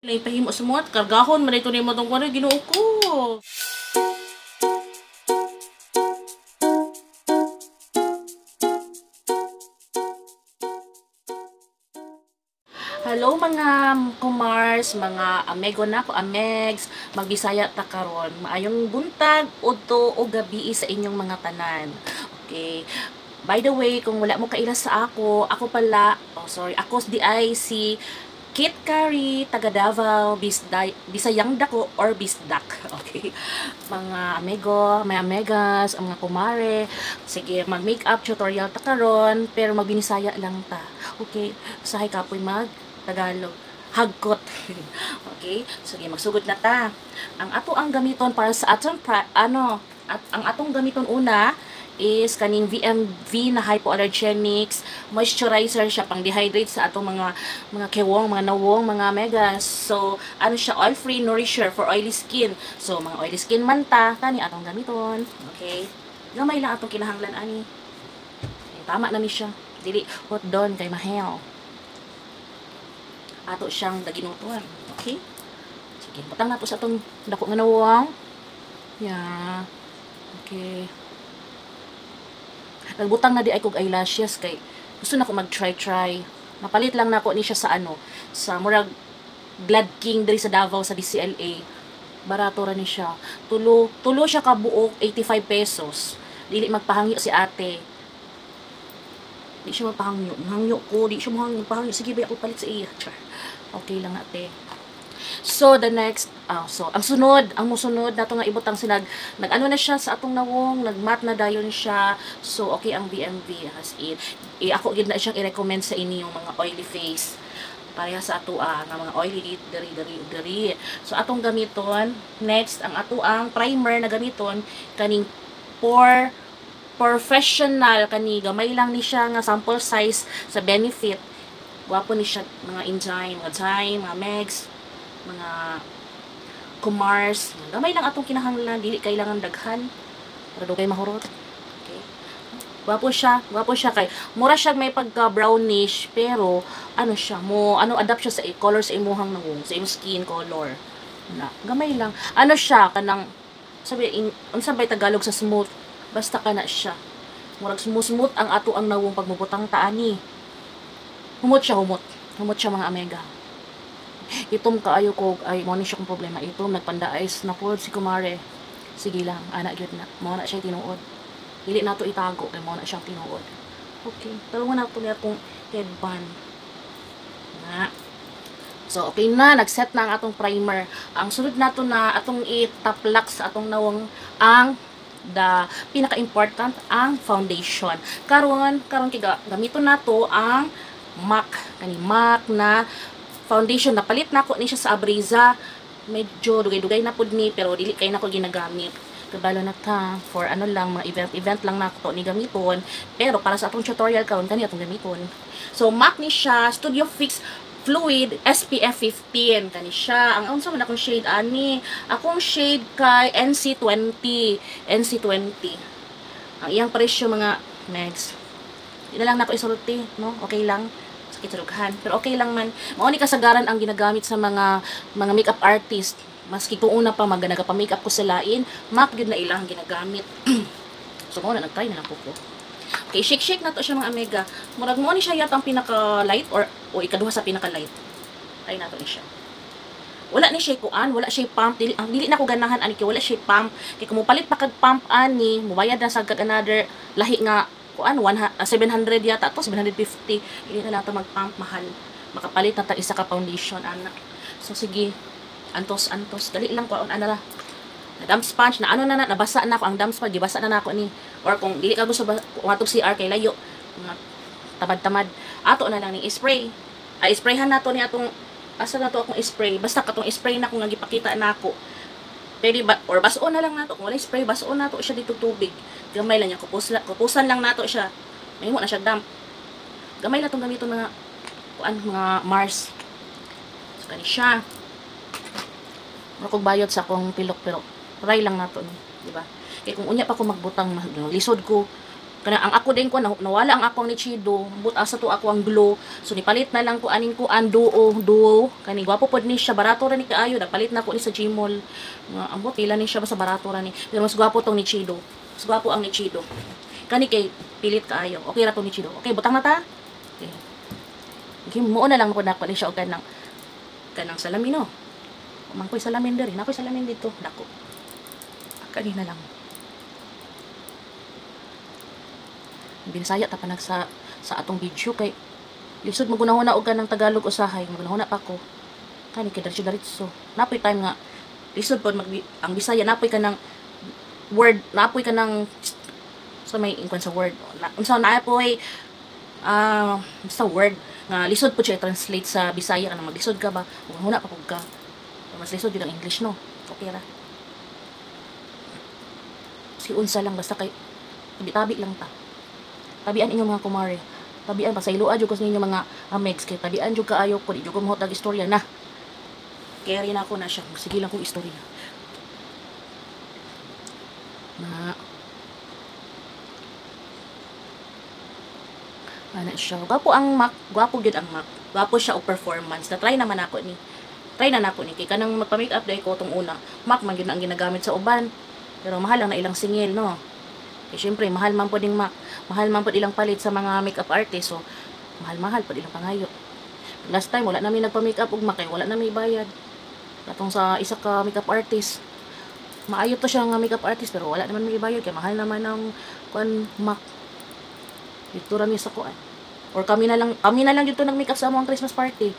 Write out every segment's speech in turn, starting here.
Ipahimo sumot, kargahon man ito nimo tong kuno Ginoo ko. Hello mga kumars, mga amego na ko, amegs, magbisaya ta karon. Maayong buntag udto o gabi sa inyong mga tanan. Okay. By the way, kung wala mo kaila sa ako pala, ako di ay si Kit Curry, taga Davao, Bisayang Dako or Bisdak. Okay. Mga amigo, may amegas, ang mga kumare. Sige, mag-makeup tutorial ta karon, pero magbinisaya lang ta. Okay. Usahay kapoy mag Tagalog. Hagkot. Okay? Sige, magsugod na ta. Ang ato ang gamiton para sa atong ang atong gamiton una is kaning VMV na hypoallergenics moisturizer siya pang dehydrate sa atong mga kewong, mga nawong, mga megas. So, ano siya, oil free nourisher for oily skin. So, mga oily skin man ta, kani atong gamiton. Okay? Gamay lang atong kinahanglan ani. Okay, tama na mi siya. Dili hot don kay mahel. Ato siyang daginutuan. Okay? Sige, butang na to sa itong dako nga nawang. Yeah. Okay. Nagbutang na di ay kog eyelashes kay gusto na ko mag-try. Napalit lang na ko ni siya sa sa murag Blood King diri sa Davao sa DCLA. Barato ra ni siya. Tulo siya ka buok 85 pesos. Dili magpahangyo si ate. Di siya magpahangyo. Hangyo ko, di siya magpahangyo. Sige, ba ako palit sa iya. Char. Okay lang ate. So, the next, ang musunod, nato nga ibutang sinag, nag-ano na siya sa atong nawong, nag-matte na dayon siya. So, okay ang BMV as in. Ako gid na siyang i-recommend sa inyo yung mga oily face. Pareha sa ato nga mga oily diri. So, atong gamiton, next, ang ato ang primer na gamiton, kaning professional kani gamay lang ni siya nga sample size sa Benefit. Gwapo ni siya mga Injay, mga Jai, mga Megs, mga Kumars. Gamay lang atong kinahanglan, dili kailangan daghan para dugay mahurot. Okay. Gwapo siya kay mura siya may pagka brownish pero adapt siya sa color sa imuhang nawong, sa imong skin color. Gamay lang. Siya kanang unsa bay Tagalog sa smooth. Basta kana siya. Murag smooth ang ato ang nawong pagmubutang taani. Humot siya mga amega. Itom kaayo ko ay mo ni siya kung problema. Itom nagpandaayos na pod si kumare. Sige lang, ana gyud na. Mo na siya tinuod. Dili nato itago kay mo na siyang tinuod. Okay, tulungan nato niya akong headband. Na. So, okay na, nag-set na ang atong primer. Ang sunod nato na atong i-taplak sa atong nawong ang pinaka-important ang foundation. Karon kiga gamiton nato ang MAC na foundation. Napalit na ko ni siya sa Abriza. Medyo dugay-dugay na pud ni pero dili kay nako ginagamit. Kabalo na ta for lang mga event lang na ko ni gamiton. Pero para sa atong tutorial karon kani atong gamiton. So MAC ni siya Studio Fix Fluid SPF 15 kani siya. Ang unsa man akong shade ani? Akong shade kay NC20. Ang iyang presyo mga next. Di na lang nako isulti, no? Okay lang. Sakit rughan. Pero okay lang man. Mao ni kasagaran ang ginagamit sa mga makeup artist. Maski kung una pa nagapa-makeup ko sa lain, MAC gyud na ilang ginagamit. So mo na nagtry na lang ko. Okay, shake na to siya mga amega. Murag mo ni siya yata ang pinaka-light or ikaduha sa pinaka-light. Try na to ni siya. Wala ni siya kuan, wala siya pump. Dili na ko ganahan ani kay wala siya pump. Kay kung mupalit pa kag pump ani, mubayad na sa kag another lahi nga kuan 700 yata to 750. Dili na nato mag-pump mahal. Makapalit na ta isa ka foundation ana. So sige, antos dali lang kuan ana na dump sponge na nabasa na ako ang dump sponge gibasa na nako ni or kung dili ka gusto watog CR kay layo mga tamad ato na lang ni spray sprayhan nato ni atong asa na to akong spray basta katong spray na ko nga gipakita nako pwede ba or bason na lang nato kung wala spray bason nato siya dito tubig gamay lang niya kupusan lang nato siya mahimo na siya dump gamay lang tong gamiton mga mga Mars so kani siya kung bayot sa akong pilok pero try lang nato ni di ba kay kung unya pa ko magbutang lisod ko Kana ang ako din ko nawala ang ako ni Chido, but asa to ako ang glow. So nipalit na lang ko aning ko ang duo. Kani gwapo pod ni siya, barato ra ni kaayo, napalit na ko ni sa Gmall. Nga ambot pila ni siya ba sa barato ra ni. Pero mas gwapo tong ni Chido. Mas gwapo ang ni Chido. Kani kay pilit kaayo. Okay ra to ni Chido. Okay, butang na ta. Okay. Okay, mo na lang ko na ni siya og kanang salamin no. Mangkoy salamin diri, nakoy salamin dito, dako. Kanina lang. Binisaya ta panag sa atong video kay lisod magunahuna og kanang Tagalog usahay, magunahuna pa ko. Kani kay diretso. Napoy time nga lisod pod ang Bisaya napoy kanang word, napoy kanang sa may ingkon sa word. Unsa napoy sa word nga lisod po siya translate sa Bisaya kanang maglisod ka ba, magunahuna pa pug ka. Mas lisod jud ang English no. Okay ra. Si unsa lang basta kay tabi-tabi lang ta. Tabian inyo mga kumare. Tabian pa sa iluwa jud ko sa inyo mga amegs kay tabian jud kaayo ko di jud ko mahot og istorya na. Carry na ako na siya. Sige lang kong istorya. Na ana siya. Gwapo ang Mac, gwapo gid ang Mac. Gwapo siya og performance. Na try naman ako ni. Try na nako ni kay kanang magpa-make up dai ko tong una. Mac man gyud ang ginagamit sa uban. Pero mahal lang na ilang singil no. Eh, syempre, mahal man po ding mahal man po ilang palit sa mga makeup artist. So, mahal-mahal po ilang pangayo. Last time, wala namin nagpa-makeup ug makay, wala namin bayad. Katong sa isa ka makeup artist. Maayo to siya nga makeup artist, pero wala naman may bayad. Kaya mahal naman ang kuan mak. Dito rami sa kuan. Or kami na lang dito nag-makeup sa among Christmas party.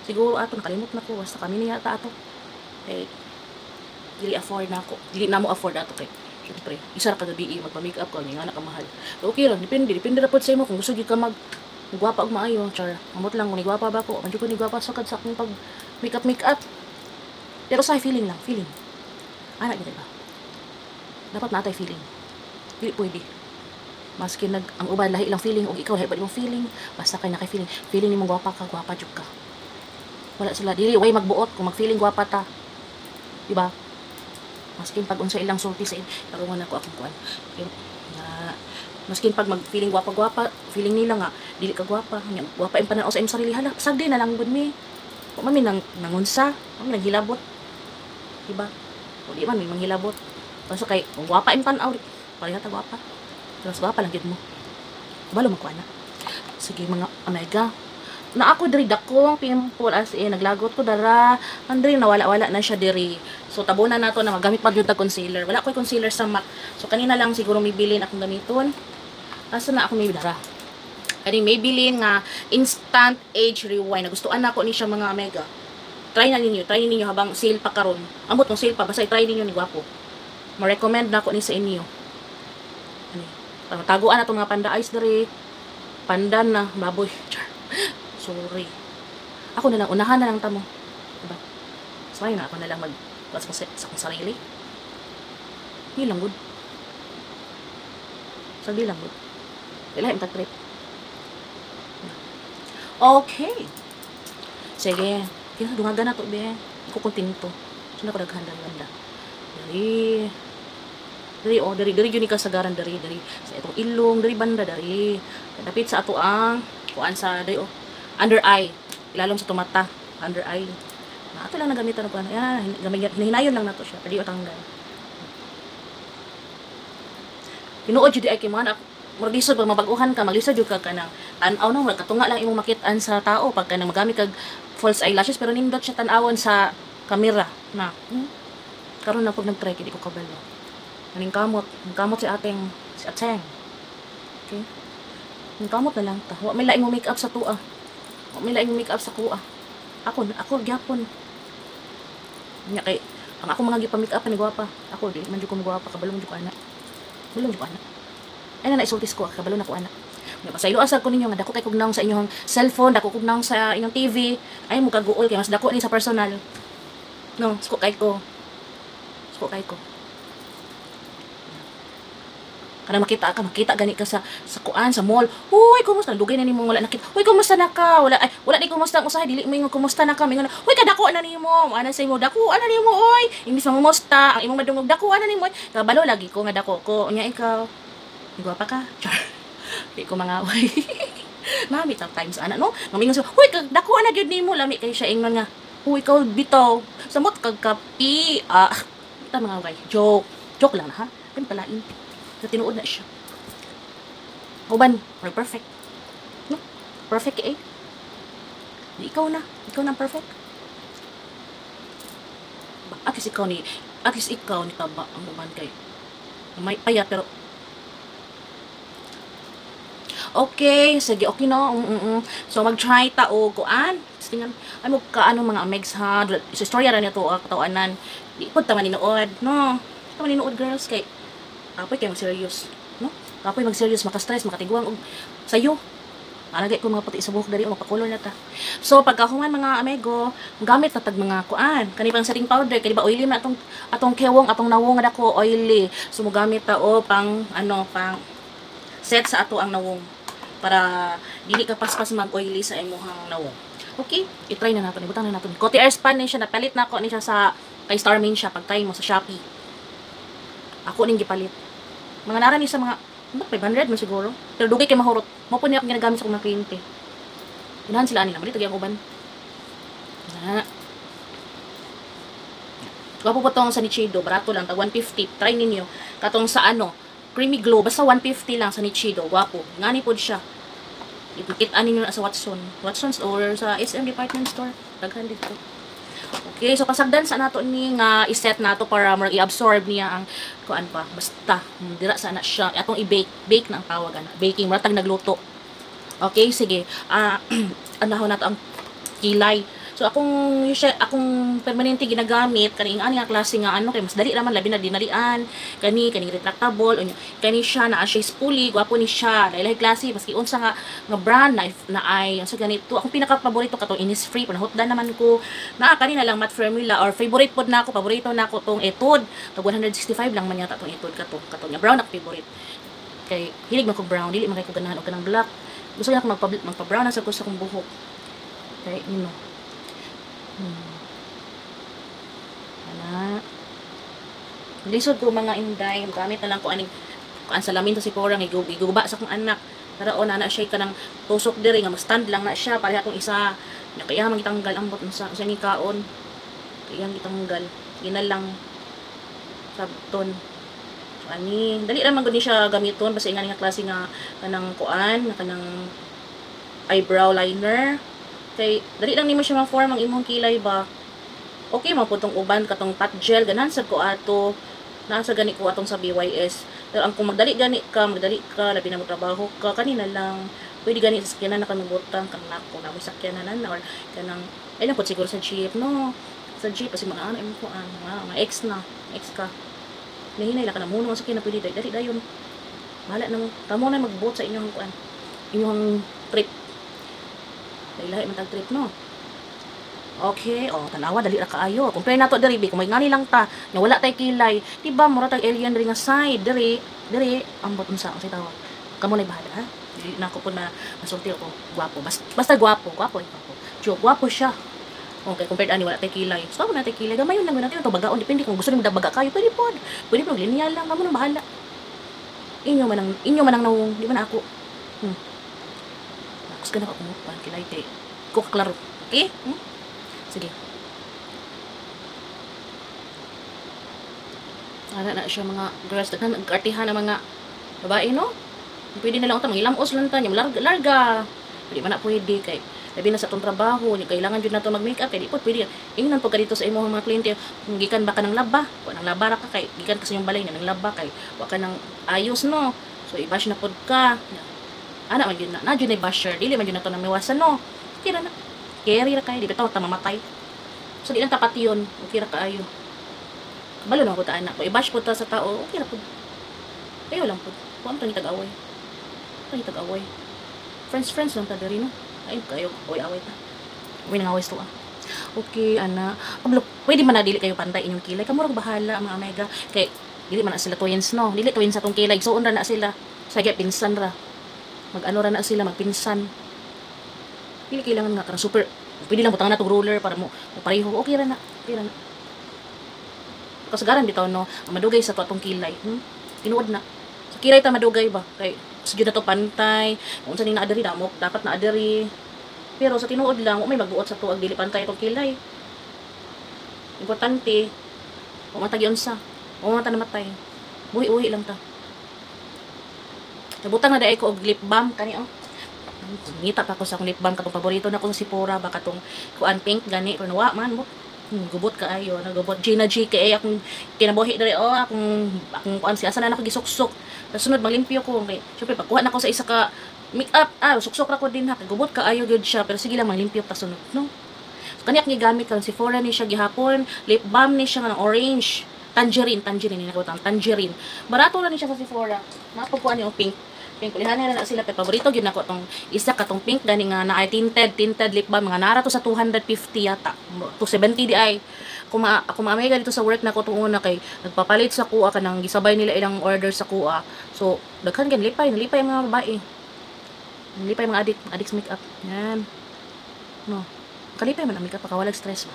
Siguro ato, nakalimot na ko. Basta kami niya ato. Eh, dili afford na ako. Dili na mo afford ato kay. Siyempre, isa ra kagabi magpa-makeup ka, nga nakamahal. So, okay lang, depende ra pod sa imo kung gusto gyud ka gwapa og maayo, char. Amot lang kung gwapa ba ko, manjud ko ni gwapa sa sa akong pag makeup. Pero sa feeling lang, feeling. Ana gyud ba? Dapat natay feeling. Dili pwede. Maski ang uban lahi lang feeling og ikaw lahi ba imong feeling, basta kay nakay feeling. Feeling nimo gwapa ka, gwapa jud ka. Wala sila dili way magbuot kung mag-feeling gwapa ta. Di ba? Maskin pag unsa ilang sulti sa tarungan ako akong kuan. Maskin pag mag-feeling gwapa-gwapa, feeling nila nga dili ka gwapa, gwapa yung pananaw sa imong sarili hala. Sagdi na lang gud mi. Wa man mi nangunsa, wa man hilabot. Diba? O di man mi manghilabot. Basta kay gwapa yung panaw, pareha ta gwapa. Pero gwapa lang gid mo. Balo man ko ana. Sige mga omega. Na ako diri dakong pimple as in naglagot ko dara andri nawala-wala na siya diri. So tabunan nato na magamit pa gyud ta concealer. Wala koy concealer sa MAC. So kanina lang siguro may bilin akong gamiton. Asa na ako may dara. Kani may bilin nga instant age rewind. Nagustuhan nako ni siya mga omega. Try ninyo habang sale pa karon. Ambot ng sale pa basta try ninyo ni gwapo. Ma-recommend nako ni sa inyo. Ani. Taguan na to mga panda eyes diri. Pandan na baboy. Sorry. Ako na lang, unahan na lang tamo. Diba? So, ayun na, ako na lang sa akong sarili. Hindi lang good. So, hindi lang good. Kailangan tag-trip. Okay. Sige. Kaya dungaga na to, be. Ako kontento. So, na ko naghanda-handa. Dari yun kasagaran, dari. Sa itong ilong, dari banda, dari. Dapit sa ato ang, kuan sa, dari, under eye, ilalom sa tumata, under eye. Ato lang nagamitan ko. Yan, hinayon lang nato siya. Pwede o tanggal. Tinuod jud ay kay mga maglisod pag mabaguhan ka, maglisod jud ka kanang tan-aw no, katunga lang imong makit-an sa tao pag kanang magamit kag false eyelashes pero nindot siya tan-awon sa kamera na. Karon na pag nag-try kidi ko kabalo. Kaning kamot si Ateng. Okay? Ning kamot na lang ta. Wa may laing mo make up sa tuwa. May laing make up sa kuha. Ako gyapon. Nya kay ang ako mga gipa make up ni gwapa. Ako di man jud ko gwapa kabalong jud ko ana. Balong jud ko ana. Ay na isultis ko kabalong ako ana. Nya pasaylo asag ko ninyo nga dako kay kugnaong sa inyong cellphone, dako kugnaong sa inyong TV. Ay mo kaguol kay mas dako ni sa personal. No, sko kay ko. Kana makita gani ka sa kuan sa mall. Hoy, kumusta? Dugay na nimo wala nakita. Hoy, kumusta na ka? Wala ni kumusta ang usahay dili mo ingon kumusta na ka. Mingon, hoy kadako na nimo. Ana sa imo dako ana nimo oy. Imbis mamumusta ang imong madungog dako ana nimo. Kabalo lagi ko nga dako ko. Unya ikaw. Igwa pa ka. Char. Di ko mangaway. Mami, times ana no. Mamingon siya, "Huy, dako na gyud nimo lami kay siya ingnon nga. Huy, ikaw bitaw. Samot kag kapi." Kita mangaway. Joke. Joke lang ha. Kan palain. Sa tinuod na siya. Uban, perfect. No? Perfect eh. Di ikaw na. Ikaw na perfect. Akis ikaw ni taba ang uban kay. May payat pero okay, sige, okay no. So mag-try ta og kuan. Tingnan ay mo kaano mga amegs ha. Sa istorya ra nito katawanan. Di pud ta maninuod, no. Ta maninuod girls kay apoy kay mag-serious, no? Apoy mag-serious, maka-stress, makatiguang og sayo. Alagay ko mga puti sa buhok dali o magpakulor na ta. So pagkahuman mga amigo, gamit na tag mga kuan. Kani pang setting powder, kani ba oily man atong kewong, atong nawong na ko oily. So mo gamit ta o pang pang set sa ato ang nawong para dili ka paspas mag-oily sa imong nawong. Okay, i-try na natin. Ibutang na natin. Coty Airspan ni siya, napalit na ako ni siya sa kay Starmin siya pagtay mo sa Shopee. Ako ning gipalit. Mga nara ni sa mga 500 man siguro. Pero dugay kay mahurot. Mo po niya akong ginagamit sa akong mga kliyente. Unahan sila nila. Malito gyang uban. Na. Wapo po tong sa Nichido. Barato lang. Tag 150. Try ninyo. Katong sa Creamy Glow. Basta 150 lang sa Nichido. Wapo. Ngani po siya. Itukit ninyo na sa Watson's or sa SM Department Store. Daghan dito. Okay, so pasagdan sa nato ni nga iset nato para i-absorb niya ang kuan pa. Basta dira sa na siya atong i-bake na ang tawagan. Baking ratag nagluto. Okay, sige. Anahon nato ang kilay. So akong permanente ginagamit kaning ani nga klase nga kay mas dali raman labi na dinalian kani retractable unya kani siya na siya spoolie gwapo ni siya lahi klase maski unsa nga brand na ay so ganito akong pinaka paborito katong Innisfree panahutdan naman ko na kani na lang matte formula or favorite pod na ako paborito na ako tong Etude tag 165 lang man yata tong Etude katong nga brown na favorite kay hilig man ko brown dili man kay ko ganahan og kanang black gusto ko magpa-brown na sa ko sa kong buhok kay Ana. Lisod ko mga inday, gamit na lang ko aning kuan salamin to si porang iguba sa kong anak. Tara on ana siya kanang tusok diri nga mag-stand lang na siya pareha tong isa. Kaya man gitanggal ang bot sa ni kaon. Kaya gitanggal. Gina lang sabton. So ani, dali ra man gud ni siya gamiton basta ingani nga klase nga kanang kuan, kanang eyebrow liner. Kay dali lang nimo siya ma-form ang imong kilay ba. Okay man pud tong uban katong pat gel ganahan sad ko ato. Nasa gani ko atong sa BYS. Pero ang kung magdali labi na mo trabaho ka kanina lang. Pwede gani sa sakyanan na kami butang kang nako na mo sakyanan or kanang ay lang pud siguro sa jeep no. Sa jeep kasi mga ano imong kuan, ex ka. Nahinay la ka na muno sa sakyanan pwede dali dayon. Bahala na mo. Kamo na magbot sa inyong kuan. Inyong trip. Lahi man tag trip no. Okay, tanawa dali ra kaayo. Compare nato diri kung may ngani lang ta, nya wala tay kilay. Diba mura tag alien diri nga side diri ambot unsa ang tawag. Kamo na bahala ha. Dili na ko po na nasulti ako gwapo. Basta gwapo. Joke gwapo siya. Okay, compared ani wala tay kilay. So na tay kilay gamayon lang natin to bagaon depende kung gusto nimo dabaga kayo pwede pod. Pwede pod lineal lang kamo na bahala. Inyo man ang nawong, di man ako. Gusto na ako kumupan kilay tay. Ko klaro. Okay? Sige. Ana na siya mga girls daghan nag-artihan na mga babae no. Pwede na lang ta mangilamos lang ta nya larga. Pwede man na pwede kay labi na sa tong trabaho nya kailangan jud nato mag-makeup kay di pod pwede. Ingnan po ka dito sa imong mga kliyente kung gikan ba ka ng laba. Wa nang laba ra ka kay gikan ka sa imong balay na nang laba kay wa ka nang ayos no. So i-bash na pod ka. Ana man jud na jud na basher dili man jud nato nang miwasan no. Kira na. Carry ra kay di bitaw ta mamatay. So di lang tapat yun. Okay ra kaayo. Balo na ko ta anak. I-bash po ta sa tao. Okay ra po. Kayo lang po. Kung ano tag-away. Tag-away. Friends lang ta diri no. Ay kayo away ta. Uwi nang away to Okay ana. Pablo, pwede man na dili kayo pantay inyong kilay. Kamurag bahala mga mega. Kay dili man na sila twins no. Dili twins sa tong kilay. So unra na sila. Sige pinsan ra. Mag-ano ra na sila magpinsan. Dili kailangan nga karang super pwede lang butang na tong roller para mo pareho okay ra na kasagaran bitaw no madugay sa atong kilay tinuod na sa kilay ta madugay ba kay Sige na to pantay. Kung saan na adiri damo, dapat na adiri. Pero sa tinuod lang, may magbuot sa tuwag dili pantay itong kilay. Importante, pumatag yun sa. Pumata namatay. Uwi-uwi lang ta. Nabutang na dahil ko og lip balm kani oh. Ngita pa ko sa akong lip balm katong paborito na ko sa Sephora baka tong kuan pink gani pero nawa man mo. Gubot kaayo, nagubot Gina G kay akong kinabuhi diri oh akong kuan siya sana na ko gisuksok. Sunod maglimpyo ko kay syempre pagkuha na ko sa isa ka makeup suksok ra ko din ha kay gubot kaayo gyud siya pero sige lang maglimpyo ta sunod no. So kaniya gigamit kan Sephora ni siya gihapon, lip balm ni siya nga orange. Tangerine ni nakutang tangerine. Barato na ni siya sa Sephora. Napakuan yung pink. Pink ulihan na sila pero paborito gyud nako tong isa katong pink gani nga na tinted lip balm nga nara to sa 250 yata. 270 di ay. Ako maamega dito sa work nako tong una kay nagpapalit sa kuha kanang gisabay nila ilang order sa kuha. So daghan gan nalipay ang mga babae. Nalipay mga addicts makeup. Yan. No. Kalipay man ang makeup pagka walang stress ba.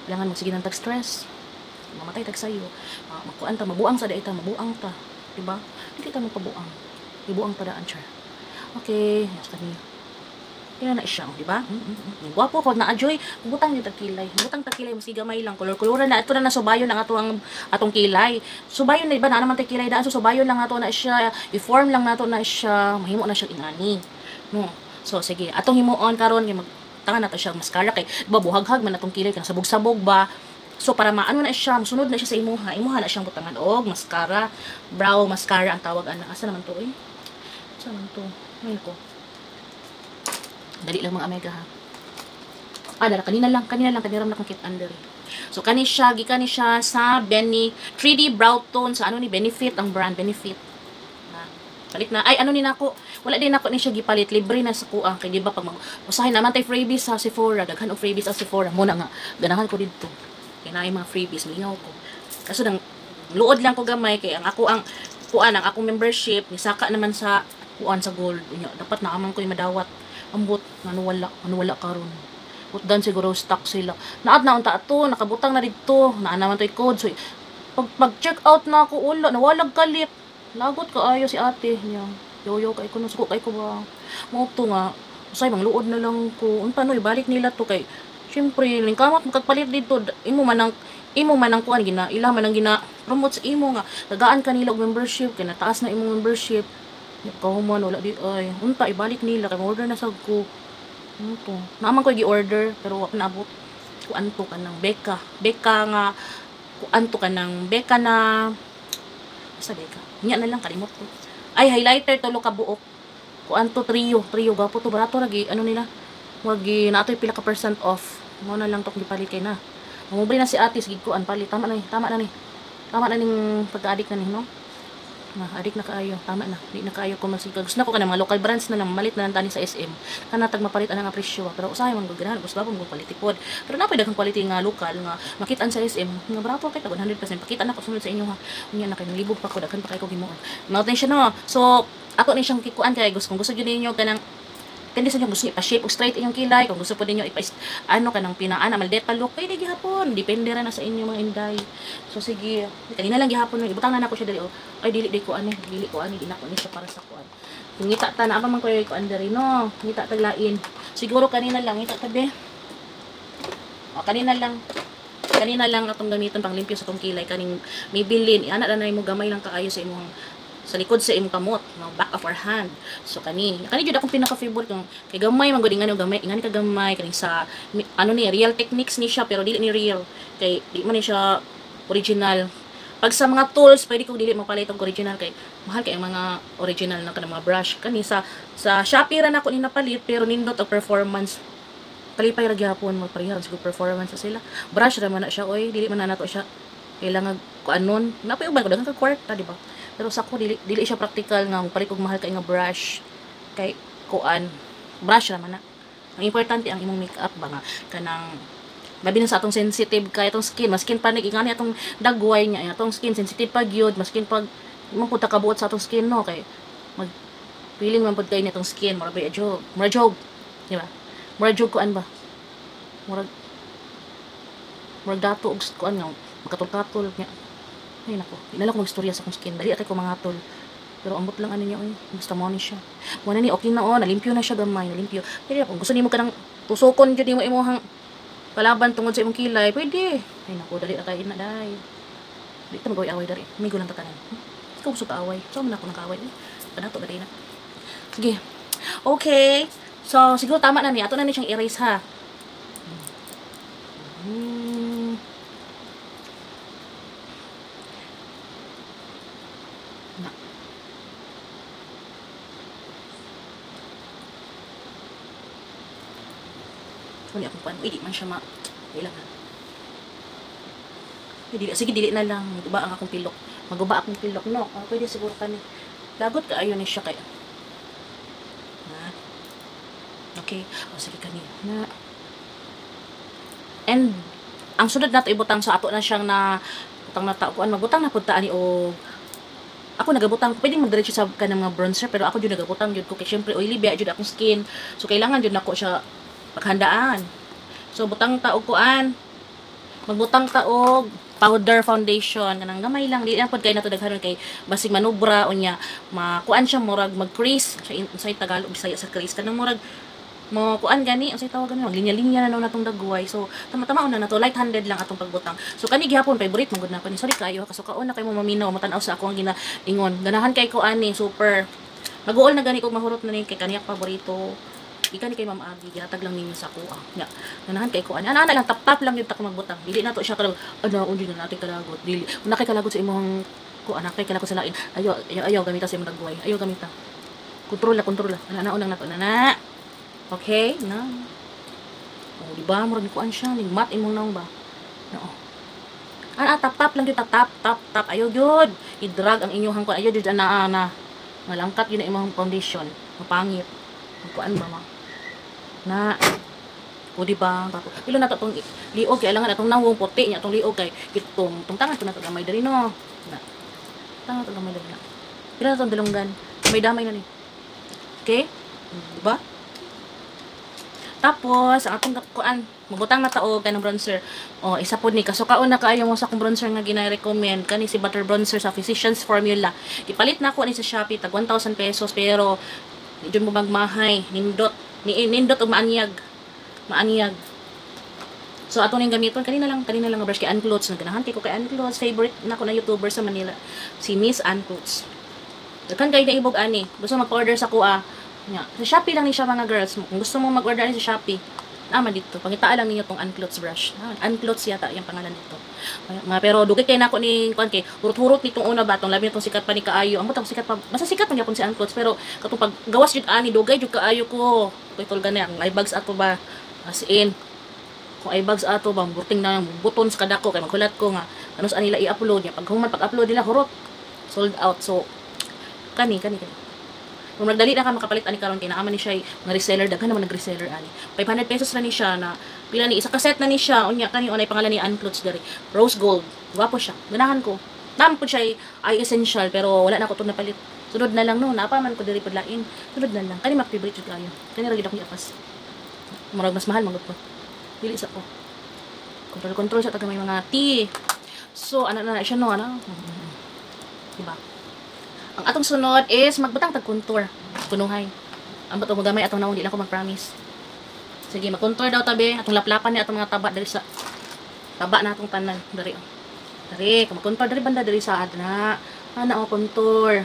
Kailangan mo sige nang tag-stress. Mamatay tag sayo. Makuan ta mabuang sa daita, mabuang ta. Diba? Dili ta magpabuang. Ibuang pa daan siya. Okay, yes kani. Kaya na siya, di ba? Gwapo ko na ajoy, butang ni tagkilay. Butang tagkilay mo gamay lang color-coloran na ito na nasubayon ang atong kilay. Subayon na iba na naman tagkilay daan so subayon lang nato na siya, i-form lang nato na siya, mahimo na siya ingani. No. So sige, atong himuon karon kay magtangan nato siya mascara kay diba buhaghag man atong kilay kana sabog-sabog ba. So para maano na siya, sunod na siya sa imuha na siyang butangan og mascara, brow mascara ang tawag ana. Asa naman to eh? Asa naman to? Ayun ko. Dali lang mga amiga ha. Dala kanina lang kaniram na kang kit under. So kani siya gikan ni siya sa 3D brow tone sa ano ni Benefit ang brand Benefit. Palit na ay ano ni nako. Wala din nako ni siya gipalit libre na sa kuha kay di ba pag usahin naman tay freebies sa Sephora, daghan og freebies sa Sephora mo na nga ganahan ko didto. Kay naay mga freebies mingaw ko. Kaso nang luod lang ko gamay kay ang akong membership ni saka naman sa kuan sa gold. Dapat naaman ko yung madawat. Ambot ano wala karon. Utdan siguro stock sila. Naad na unta ato, nakabutang na didto. Naa naman toy code. So pag check out na ako ulo, nawalag kalit. Lagot kaayo si ate niya. Yoyo kay ko nusuko kay ko ba. Mo to nga. Usay mang luod na lang ko. Unta no ibalik nila to kay syempre lingkamot magpalit dito. Imo man ang kuan gina ila man ang gina promote sa imo nga tagaan kanila og membership kay nataas na imong membership. Kauman wala di ay unta ibalik nila kay order na sad ko to naman ko gi-order pero wa naabot kuan to kanang beka nga kuan to kanang beka na sa beka nya na lang kalimot ko ay highlighter tulo ka buok kuan to trio gapo to barato lagi ano nila wag gi natoy pila ka % off mo na lang to gipalit kay na mamubli na si ate sige kuan palit tama na ning pagka-addict na ni no. Adik na kaayo, tama na. Di na kaayo ko masigag. Gusto na ko kanang mga local brands na lang malit na lang tani sa SM. Kana tag mapalit ang presyo. Pero usahay man gaganahan gusto ba mo palit ipod. Pero napay daghang quality nga lokal nga makitaan sa SM. Nga barato kay tag 100% pakita na ko sunod sa inyo ha. Unya na kay libog pa ko daghan pa kay ko himuon. Mount siya no. So ako ni siyang kikuan kay gusto kung gusto gyud ninyo kanang kandi sa inyo gusto ipa-shape o straight inyong kilay kung gusto po ninyo ano kanang pinaana maldeta look pwede gihapon depende ra na sa inyo mga inday. So sige kanina lang gihapon ibutang na nako siya dali ay dili ko ani di nako ni siya para sa kuan ngita ta na man ko kuan diri no ngita taglain siguro kanina lang ngita tabi kanina lang atong gamiton pang limpyo sa tong kilay kaning may bilin ana na mo gamay lang kaayo sa imong sa likod sa imong kamot, no, back of our hand. So kani jud akong pinaka-favorite kay gamay man gud ingani gamay, ingani ka gamay kaning sa ano ni real techniques ni siya pero dili ni real kay di man ni siya original. Pag sa mga tools, pwede kong dili mapalit og original kay mahal kay ang mga original na kanang mga brush. Kani sa Shopee ra nako ni napalit pero nindot og performance. Kalipay ra gyapon magpareha siguro performance sa sila. Brush ra man na siya oy, dili man na nato siya kailangan kuanon. Napay uban ko daghang ka kwarta, di ba? Pero sa ko dili siya practical nga palit og mahal kay nga brush kay kuan brush ra man na. Ang importante ang imong makeup ba nga kanang labi na sa atong sensitive kay atong skin maskin pa ingani atong dagway niya atong skin sensitive pa gyud maskin pag imong puta kabuot sa atong skin no kay mag feeling man pud kay ni atong skin mura jog di ba mura jog kuan ba mura dato og kuan nga makatul-katul nya ay nako, inala ko magstorya sa akong skin. Dali atay ko mga tol. Pero ambot lang ano niya, oy. Basta mo ni siya. Mo na ni okay na oh, nalimpyo na siya gamay, nalimpyo. Pero kung gusto nimo kanang tusokon jud nimo imong kalaban tungod sa imong kilay, pwede. Ay naku, dali na kayo na dai. Di ta mag-away dari. May gulang tatanan. Ikaw gusto ka away. So man ako nag-away. Panato dali na. Sige. Okay. So siguro tama na ni. Ato na ni siyang erase ha. Kung di ako pan, di man siya kailangan. Sige, dili na lang. Maguba ang akong pilok. Maguba akong pilok, no? Pwede siguro kani. Lagot ka, ayaw ni siya kaya. Na. Okay. Sige kani. Na. And, ang sunod nato ibutang sa ato na siyang na butang na kuan magbutang na pud ta ani o ako nagabutang pwedeng magdiretso sa kanang mga bronzer pero ako jud nagabutang jud ko kay syempre oily biya jud akong skin so kailangan jud nako siya paghandaan so butang ta og kuan magbutang ta og powder foundation kanang gamay lang di na pud kay nato daghanon kay basig manubra unya makuan siya murag mag-crease sa Tagalog Bisaya sa crease kanang murag mo kuan gani unsay tawag gani linya-linya na natong dagway so tama-tama una na to light handed lang atong pagbutang so kani gihapon favorite man gud na ko ni sorry kayo kasukaon na kay mo maminaw mo tan-aw sa ako ang ginaingon ganahan kay ko ani super mag-uol na gani kog mahurot na ni kay kaniyak paborito ikan kay Ma'am Agi ginatag lang ninyo sa kuha nya ganahan kay ko ani ana lang tap-tap lang yung tak magbutang dili na to siya kada ano undi na natin kalagot dili una kay kalagot sa imong kuan kay kalagot sa lain ayo gamita sa imong dagway ayo gamita kontrol ana unang nato na okay na oh di ba murag kuan siya ning mat imong naong ba no tap lang gyud tap ayo gyud i-drag ang inyong kuan ayo gyud ana malangkat yun ang imong foundation mapangit kuan ba ma na o di ba tapos ilo na tong liog kay alangan atong nawong puti nya tong liog kay kitong tangan to na to gamay diri no na tangan to gamay diri na ilo na tong dalunggan may damay na ni okay di ba tapos, ang atong kuan, mabutang na taog kanang bronzer. O, isa po ni kasukaon na kaayo mo sa akong bronzer nga gina-recommend kani si butter bronzer sa Physicians Formula. Ipalit na ako ni sa Shopee tag 1,000 pesos pero medyo mo magmahay, nindot og maanyag. So ato ning gamiton kanina lang nga brush kay Ann Clothes naganahan kay ko kay Ann Clothes favorite nako na YouTuber sa Manila si Miss Ann Clothes. Daghan kay na ibog ani. Gusto mag-order sa kuha. Nya, sa Shopee lang ni siya mga girls. Kung gusto mo mag-order sa Shopee, naman dito. Pangitaan lang ninyo tong Uncloths brush. Uncloths yata yung pangalan nito. Pero dugay kay nako ni kuan kay hurot-hurot nitong una ba tong labi nitong sikat pa ni kaayo. Amo tong sikat pa. Basta sikat man gyapon si Uncloths pero katong pag gawas jud ani dugay jud kaayo ko. Kay tol gani ang eyebags ato ba as in kung eyebags ato ba burting na yung buton sa kadako kay maghulat ko nga ano sa nila i-upload niya pag human pag-upload nila hurot sold out so kani kung nagdali na ka makapalit ani karon kay naama ni siya nga reseller daghan naman nag-reseller ani 500 pesos ra ni siya na pila ni isa ka set na ni siya unya kani unay pangalan ni Uncloths diri rose gold gwapo siya ganahan ko nam pud siya ay essential pero wala na ko to napalit sunod na lang no napa man ko diri pud lain sunod na lang kani mak favorite jud kayo kani ra gid akong iapas murag mas mahal magud ko dili sa ko control sa taga may mga tea so ana na siya no ana diba. Ang atong sunod is magbutang tag contour. Kunuhay. Ang bato magamay atong naon di lang ko mag-promise. Sige, mag-contour daw tabi atong laplapan ni atong mga taba diri sa taba na atong tanan diri. Diri, mag-contour diri banda diri sa adna. Ana o contour.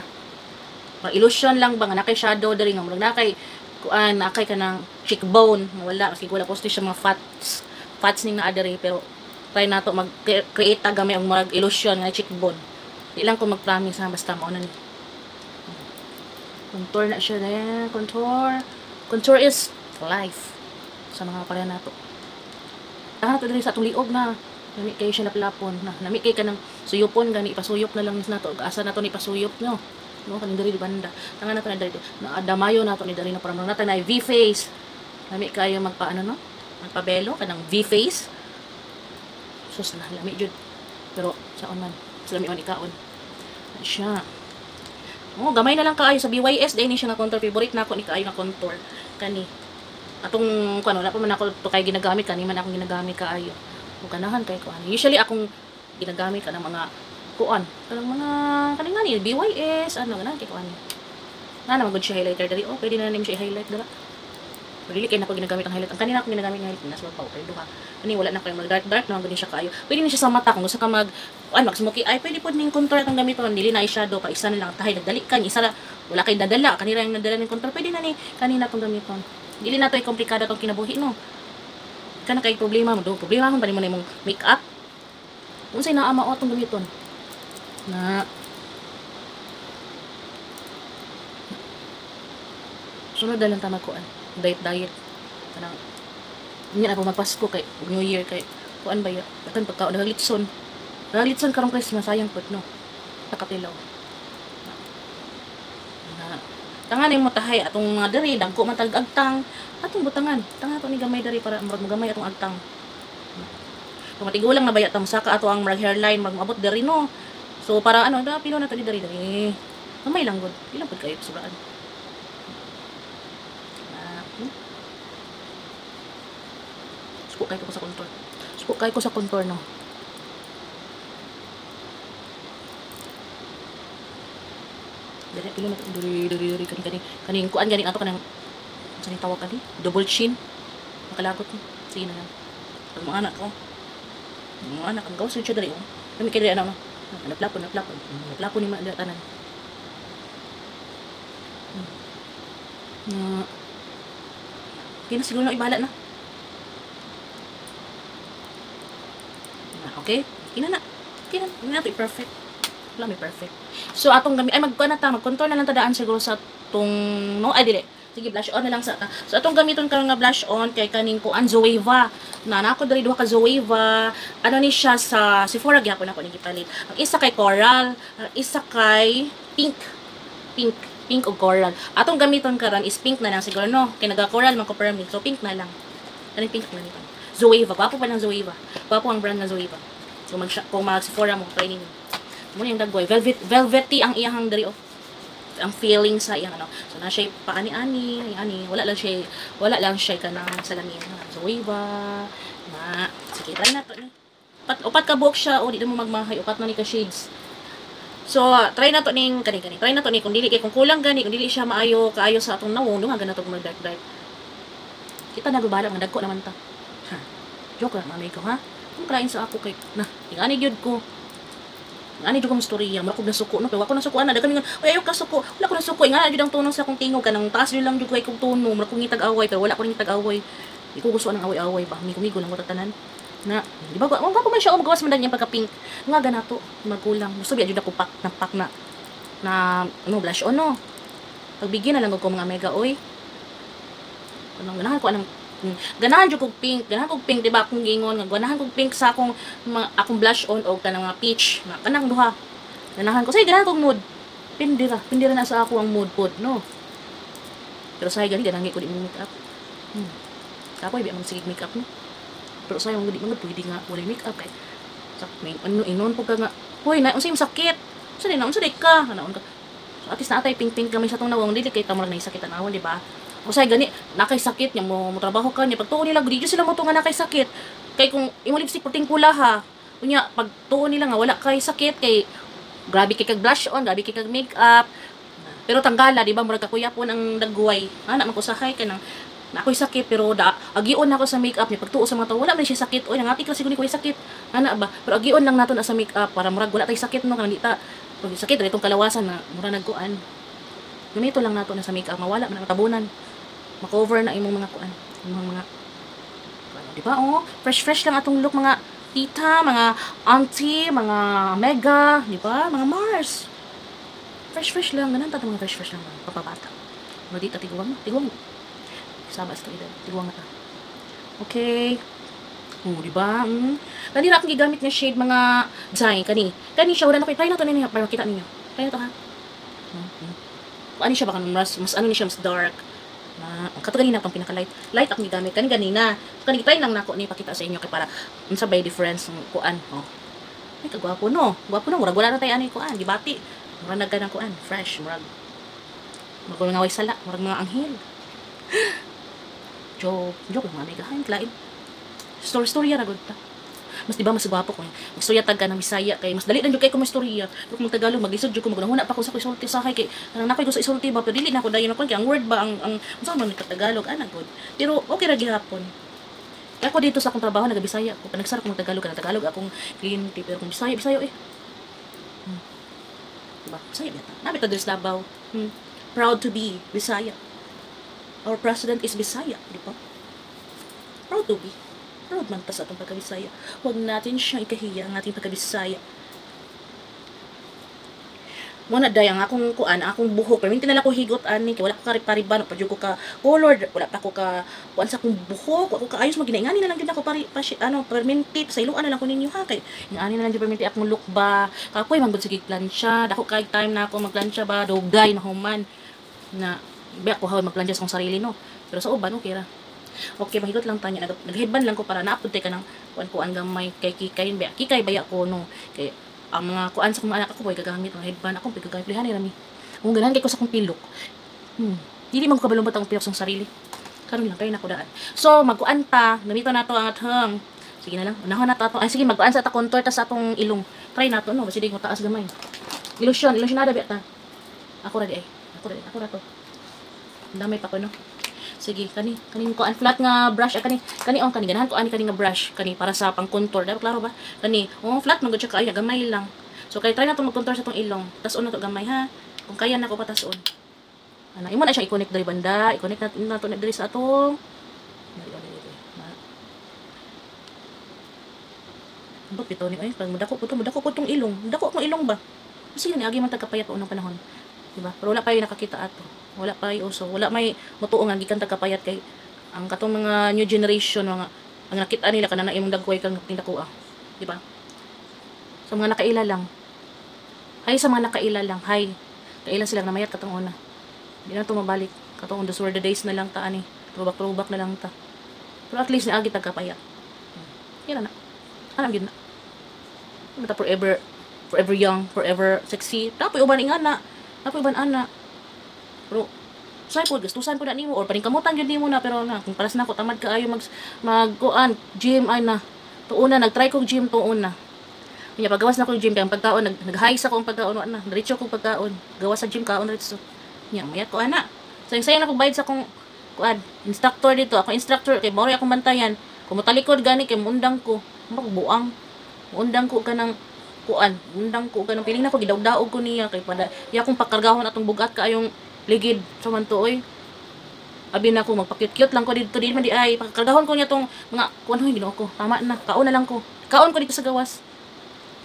Pag illusion lang ba nga nakay shadow diri nga murag nakay kuan nakay kanang cheekbone wala kasi wala poste siya mga fats ning naa diri pero try nato mag-create ta gamay ang murag illusion nga cheekbone. Di lang ko mag-promise ha basta mao na ni. Contour na siya na. Contour is life. Sa mga pala na to. Taka na to dali sa itong liog na. Nami kayo siya naplapon. Nami kayo ka ng suyupon. Gani ipasuyop na lang na to. Asa na to ni pasuyop nyo. No, kaning dari di banda. Taka na to na dari. Damayo na to ni dari na parang natin na V-face. Nami kayo magpaano no? Magpabelo. Kanang V-face. Sus na. Lami jud. Pero saan man. Sa lami on ikaon. Siya. Oh, gamay na lang kaayo sa BYS day ni siya nga contour favorite nako ni kaayo nga contour kani. Atong kuno na pa man ako to kay ginagamit kani man akong ginagamit kaayo. Ug ganahan kay ko ani. Usually akong ginagamit ka ng mga kuan kanang mga kaning ngani BYS ano ganan kay kuan nga naman good siya highlighter dali pwede na nim siya i-highlight dala dili kay nako ginagamit ang highlight ang kanina ako ginagamit ng highlight nas wag powder duha ani wala na kay mag dark naman gani siya kaayo pwede na siya sa mata kung gusto ka mag mag smoky eye pwede pod ning contour atong gamiton dili na eyeshadow pa isa na lang tahay nagdali kan isa la wala kay dadala kanira yung nadala ning contour pwede na ni kanina tong gamiton dili na to ay komplikado tong kinabuhi no kana kay problema mo do problema man pa nimo na imong makeup unsay naa mao atong gamiton na sunod na lang tama kuan diet kanang nya na po magpasko kay New Year kay kuan ba ya kan pagka nagalitson karong Christmas sayang pud no nakatilaw na tangan mo tahay atong mga diri dagko man tag agtang atong butangan tanga to ni gamay diri para murag magamay atong agtang kung matigulang na baya tam saka ato ang murag hairline mag abot diri no so para ano da pino na to di diri gamay lang gud ilang pud kayo suraan suko kay ko sa contour no dali pilo na diri kaning kuan gani ato kanang sa tawag kani double chin makalagot mo sige na lang pag mga anak ang gawas siya dali kami kay dali ano naplapon ni mga tanan kina siguro na ibala na okay kina na to perfect wala may perfect so atong gamit ay mag-contour na lang tadaan siguro sa tong no ay dili sige blush on na lang sa so atong gamiton karon nga blush on kay kaning kuan Zoeva na nako diri duha ka Zoeva ano ni siya sa Sephora gyapon ako ni gipalit ang isa kay coral ang isa kay pink o coral atong gamiton karon is pink na lang siguro no kay naga coral man ko permi so pink na lang kaning pink na nito Zoeva papo pa ng Zoeva papo ang brand nga Zoeva so kung mag Sephora mo try ninyo mo yung dagway velvety ang iyang diri ang feeling sa iyang ano so na siya paani-ani wala lang siya kanang salamin Zoeva na sige try na to ni upat ka buhok siya di mo magmahay upat na ni ka shades so try na to ning kani try na to ni kung dili kay kung kulang gani kung dili siya kaayo sa atong nawong nga ganato mag dark kita nagubala nga dagko naman ta joke lang mamay ko ha kung krain sa ako kay na ingani gyud ko ani jud ko storya mura ko nasuko no pero ako nasuko ana dagan nga ay ayo ka suko wala ko nasuko nga jud ang tunong sa akong tingog kanang taas jud lang jud ko ay kong tuno mura ko ngitag away pero wala ko ning tag-away di ko gusto ang away-away ba migo lang mo tanan na di ba ko man siya magawas man yang pagka-pink nga ganato magkulang gusto biya jud ako pak na ano blush on no pagbigyan na lang ko mga mega oy kanang ganahan ko anang ganahan jud kog pink di ba akong gingon nga ganahan kog pink sa akong blush on o kanang mga peach kanang duha ganahan ko say ganahan kog mood pindira na sa ako ang mood pod no pero say gani ganahan ko di mo make up kapoy bi man sige make up no pero say di man pwede nga wala make up kay sa ano inon po ka nga hoy na unsay sakit sa di na unsay ka naon ka so at least natay pink kami sa tong nawong dili kay tamang naisakit na awon di ba usay gani nakay sakit nya mo trabaho ka nya pagtuon nila gudi sila mo to nga nakay sakit kay kung imo lipstick puting pula ha unya pagtuon nila nga wala kay sakit kay grabe kay kag blush on grabe kay kag makeup pero tanggala di ba murag kakuyapon ang dagway ana man ko sahay kanang nakoy sakit pero agion na ako sa makeup nya pagtuo sa mata wala man siya sakit oy nangati ka siguro ko sakit ana ba pero agion lang naton sa makeup para murag wala tay sakit no kanang dita pag sakit dito kalawasan na mura nagkuan gamito lang nato na sa makeup mawala man ang tabunan makover na imong mga kuan imong mga di ba fresh lang atong look mga tita mga auntie mga mega di ba mga Mars fresh lang ganan ta mga fresh lang papabata mo dito tiguang sabas to ida tiguang ta okay di ba Dali ra akong gigamit nga shade mga design kani siya wala na ko try na to ninyo para makita ninyo try na to ha ano siya baka mas ano ni siya mas dark kato ganina pang pinaka-light akong gigamit ganina kani try lang nako ni pakita sa inyo kay para unsa bay difference ng kuan ay kagwapo no murag wala na tay ani kuan gibati murag nagkanang kuan fresh murag nga way sala murag mga anghel joke lang may gahan lain story ra gud ta Mas di ba mas gwapo ko. Magstorya tag ka ng Bisaya kay mas dali na jud kay ko magstorya. Pero kung Tagalog maglisod jud ko magunahuna pa ko sa ko isulti sa kay nang nakoy ko sa isulti ba pero dili na ko dayon ko kay ang word ba ang unsa man ka Tagalog ana good. Pero okay ra gihapon. Ako dito sa akong trabaho naga-Bisaya ko. Panagsara ko ng Tagalog kana Tagalog akong kliyente pero kung Bisaya eh. Diba? Bisaya bita. Nabi ta diri sa Davao. Proud to be Bisaya. Our president is Bisaya, di ba? Proud to be. Proud man ta sa atong pagka-Bisaya. Huwag natin siyang ikahiya ang ating pagka-Bisaya. Muna day ang akong kuan, akong buhok. Pero minti na lang ko higot ani kay wala ko karipariban, pa ko ka color, wala pa ko ka kuan sa akong buhok, wala ko ka ayos mo ginaingani na lang gyud ako perminti sa iluan na lang ko ninyo ha kay ingani na lang gyud perminti akong look ba. Kapoy man gud sige plancha, dako kay time na ako magplancha ba, dugay na human na biya ko haw magplancha sa akong sarili no. Pero sa uban okay ra. Okay, mahigot lang tanya. Nag-headband lang ko para na-upload ka ng kuan gamay kay kikay. Kikay baya ko no. Kay ang mga kuan sa mga anak ko boy gagamit ng headband ako gagamit plihan ni rami. Kung ganahan kay ko sa kong pilok. Dili man ko kabalumbat ang pilok sa sarili. Karon lang kay nako daan. So magkuan ta, gamito nato ang athang. Sige na lang. Unahon na to ato. Ay sige magkuan sa ta contour ta sa atong ilong. Try nato no, basi di ko taas gamay. Ilusyonada biya ta. Ako ra di ay. Ako ra to. Damay pa ko no. Sige, kani ko flat nga brush kani ganahan ko ani nga brush kani para sa pang contour. Dapat klaro ba? Kani, flat man gud siya kaya gamay lang. So kay try na to mag-contour sa tong ilong. Tas-on na to gamay ha. Kung kaya na ko patas-on. Ana, imo na siya i-connect diri banda, i-connect na to diri sa atong Ambot bitaw ni ay pag mudako ko tong ilong. Mudako akong ilong ba? Sige ni agi man tagkapayat pa unang panahon. Diba? Pero wala pa yung nakakita ato. Wala pa yung uso. Wala may mutuong gikan tagkapayat kay ang katong mga new generation mga ang nakita nila kanana imong dagkoy kang tinakuha. Diba? Sa mga nakaila lang. Sa mga nakaila lang. Kaila sila namayat katong una. Di na to mabalik. Katong those were the days na lang ta ani. Throwback na lang ta. Pero at least ni agi tagkapayat. Yan na. Alam yun na. Basta forever young, forever sexy. Tapos uban ingana. Ana. Pero say po gastusan po na nimo or paningkamutan gyud nimo na pero na kung paras na ko tamad kaayo magkuan gym ay na tuuna nagtry kog gym tuuna. Kanya paggawas na ko gym kay pagkaon nag-high sa ko ang pagkaon na diretso ko pagkaon gawas sa gym kaon diretso. Nya mayat ko ana. Sayang na ko bayad sa kong kuan instructor dito. Ako instructor kay mao akong bantayan. Kumutalikod gani kay mundang ko. Buang. Mundang ko kanang kuan undang ko ganun piling na ko gidawdaog ko niya kay pada iya kong pakargahon atong bugat kaayong ligid sa man tuoy abi na ko magpakyut-kyut lang ko dito di man di ay pakargahon ko niya tong mga kuan hoy Ginoo ko tama na kaon na lang ko kaon ko dito sa gawas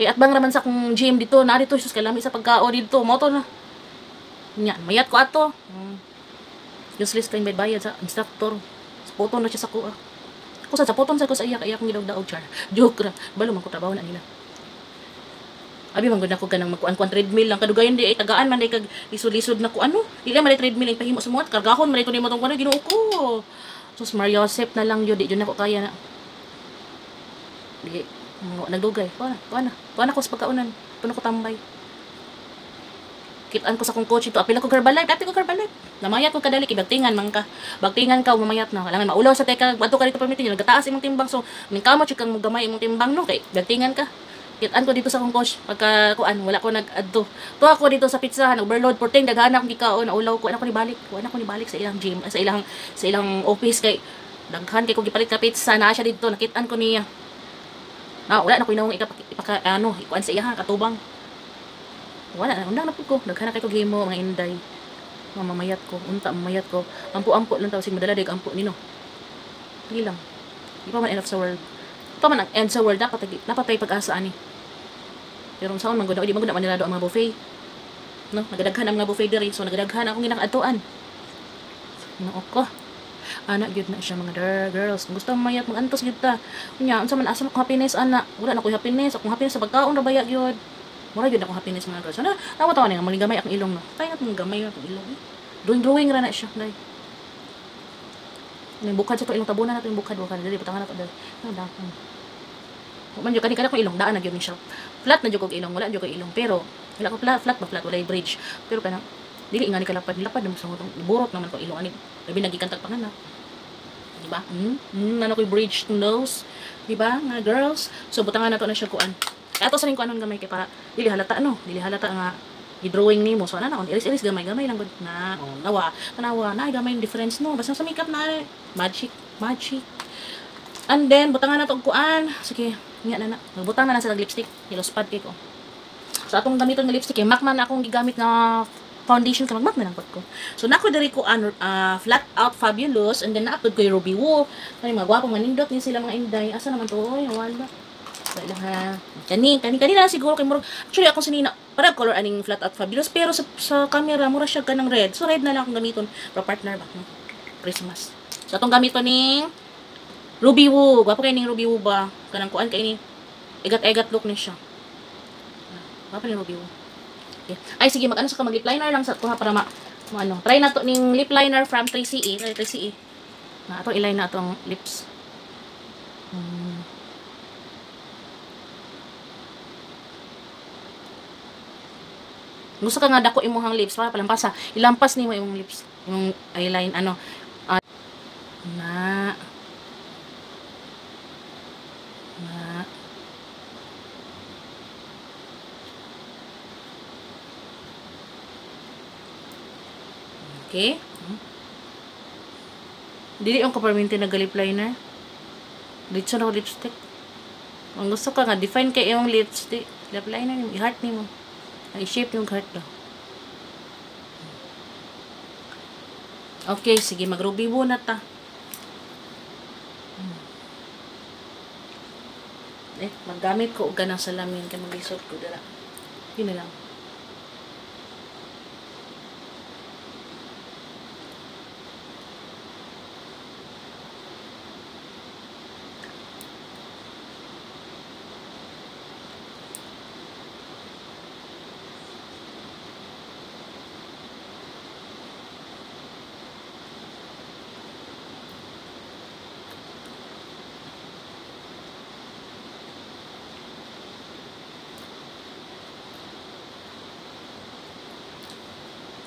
at bang raman sa akong gym dito na dito sus kalami sa pagkaon dito mo to na nya mayat ko ato useless kay bayad sa instructor sa photo na siya sa kuha ko sa photo sa ko sa iya kay akong gidawdaog char joke ra balo man ko trabaho na nila. Abi man gud ako ganang magkuan treadmill lang kadugayon di ay tagaan man day kag lisod-lisod na ko ano dili man treadmill ang pahimo sa mga kargahon man ito nimo tong kuno Ginoo ko. Sus Mario Joseph na lang yun di nako kaya na. Di nagdugay. Kuana ko sa pagkaunan. Puno ko tambay. Kitaan ko sa kong coach ito apil ko Herbalife, namayat ko kadali kibagtingan man ka. Bagtingan ka mamayat na. Kailangan maulaw sa teka bato ka dito permitin nagataas imong timbang so mingkamo chik kang gamay imong timbang no kay bagtingan ka. Kitaan ko dito sa kong coach pagka kuan wala ko nag-adto. To ako dito sa pizza overload 14 daghan akong gikaon naulaw ko ana ko ni balik sa ilang gym sa ilang office kay daghan kay ko gipalit ka pizza na siya dito nakitaan ko niya. Wala na ko inawong ipaka ikuan sa iya ha katubang. Wala na undang na pud ko daghan na kay ko gimo mga inday. Mamamayat ko unta mamayat ko ampo lang taw sig madala dig ampo nino. Dili lang. Di pa man enough sa world. Ito man ang end sa world, dapat tayo pag-asa ani. Pero saan man gud di man gud manila do ang mga buffet. No, nagadaghan ang mga buffet diri, so nagadaghan akong ginakaadtuan. No, ko. Ana gyud na siya mga girls. Kung gusto mayat magantos gyud ta. Unya, unsa man asa ko happiness ana? Wala na ko happiness, akong happiness sa pagkaon ra baya gyud. Mura gyud ako happiness mga girls. Ana, nawa taw ni maling gamay akong ilong no. Tayo na gamay akong ilong. Drawing ra na siya, dai. May bukad sa to ilong tabunan nato yung bukad dali butangan nato dali. Dakon. Man jud kani ko ilong daan na gyud ni siya. Flat na jud kog ilong, wala jud kog ilong pero wala ko flat wala bridge. Pero kanang dili nga ni kalapad mo sa utong burot naman ko ilong ani. Labi nagikantag panganak. Di ba? Ano ko bridge to nose. Diba, nga girls? So, butangan na to na siya kuan. Kaya to sa rin kuanon gamay kay para dili halata no, dili halata nga i-drawing nimo. So, ana na, iris-iris gamay lang gud na. Oh, nawa, tanawa, na gamay yung difference no. Basta sa makeup na magic, magic. And then, butangan na to og kuan. Sige, nga na na. Butang na sa lipstick. Hilos pad kay ko. So, atong gamiton nga lipstick, MAC man akong gigamit na foundation ka mag-MAC na lang ko. So, nako diri ko Flat Out Fabulous, and then na-upload ko yung Ruby Woo. Kani mga gwapong manindot ni sila mga inday. Asa naman to? Oy, wala. Wala ha. Kani na siguro kay murag. Actually akong sinina para color aning Flat Out Fabulous, pero sa camera mura siya kanang red. So red na lang akong gamiton para partner ba no? Christmas. So atong gamiton ning Ruby Woo. Gwapo kay ning Ruby Woo ba? Kanang kuan kay ni egat-egat look ni siya. Gwapo ning Ruby Woo. Okay. Ay sige, mag-ano sa ka mag-lip liner lang sa kuha para ano. Try na to ning lip liner from 3CE. 3CE. Na atong i-line na atong lips. Gusto ka nga dako imong lips para palampasa. Ilampas nimo imong lips. Imong eyeline ano. Na. Okay? Dili yung kaparminti na lip liner. Dito na lipstick. Kung gusto ka nga, define kay yung lipstick. Lip liner, yung i-heart nimo. I-shape yung heart daw. Okay, sige, mag-ruby Woo na ta. Maggamit ko og ganang salamin kay mag-isot ko dira. Yun na lang.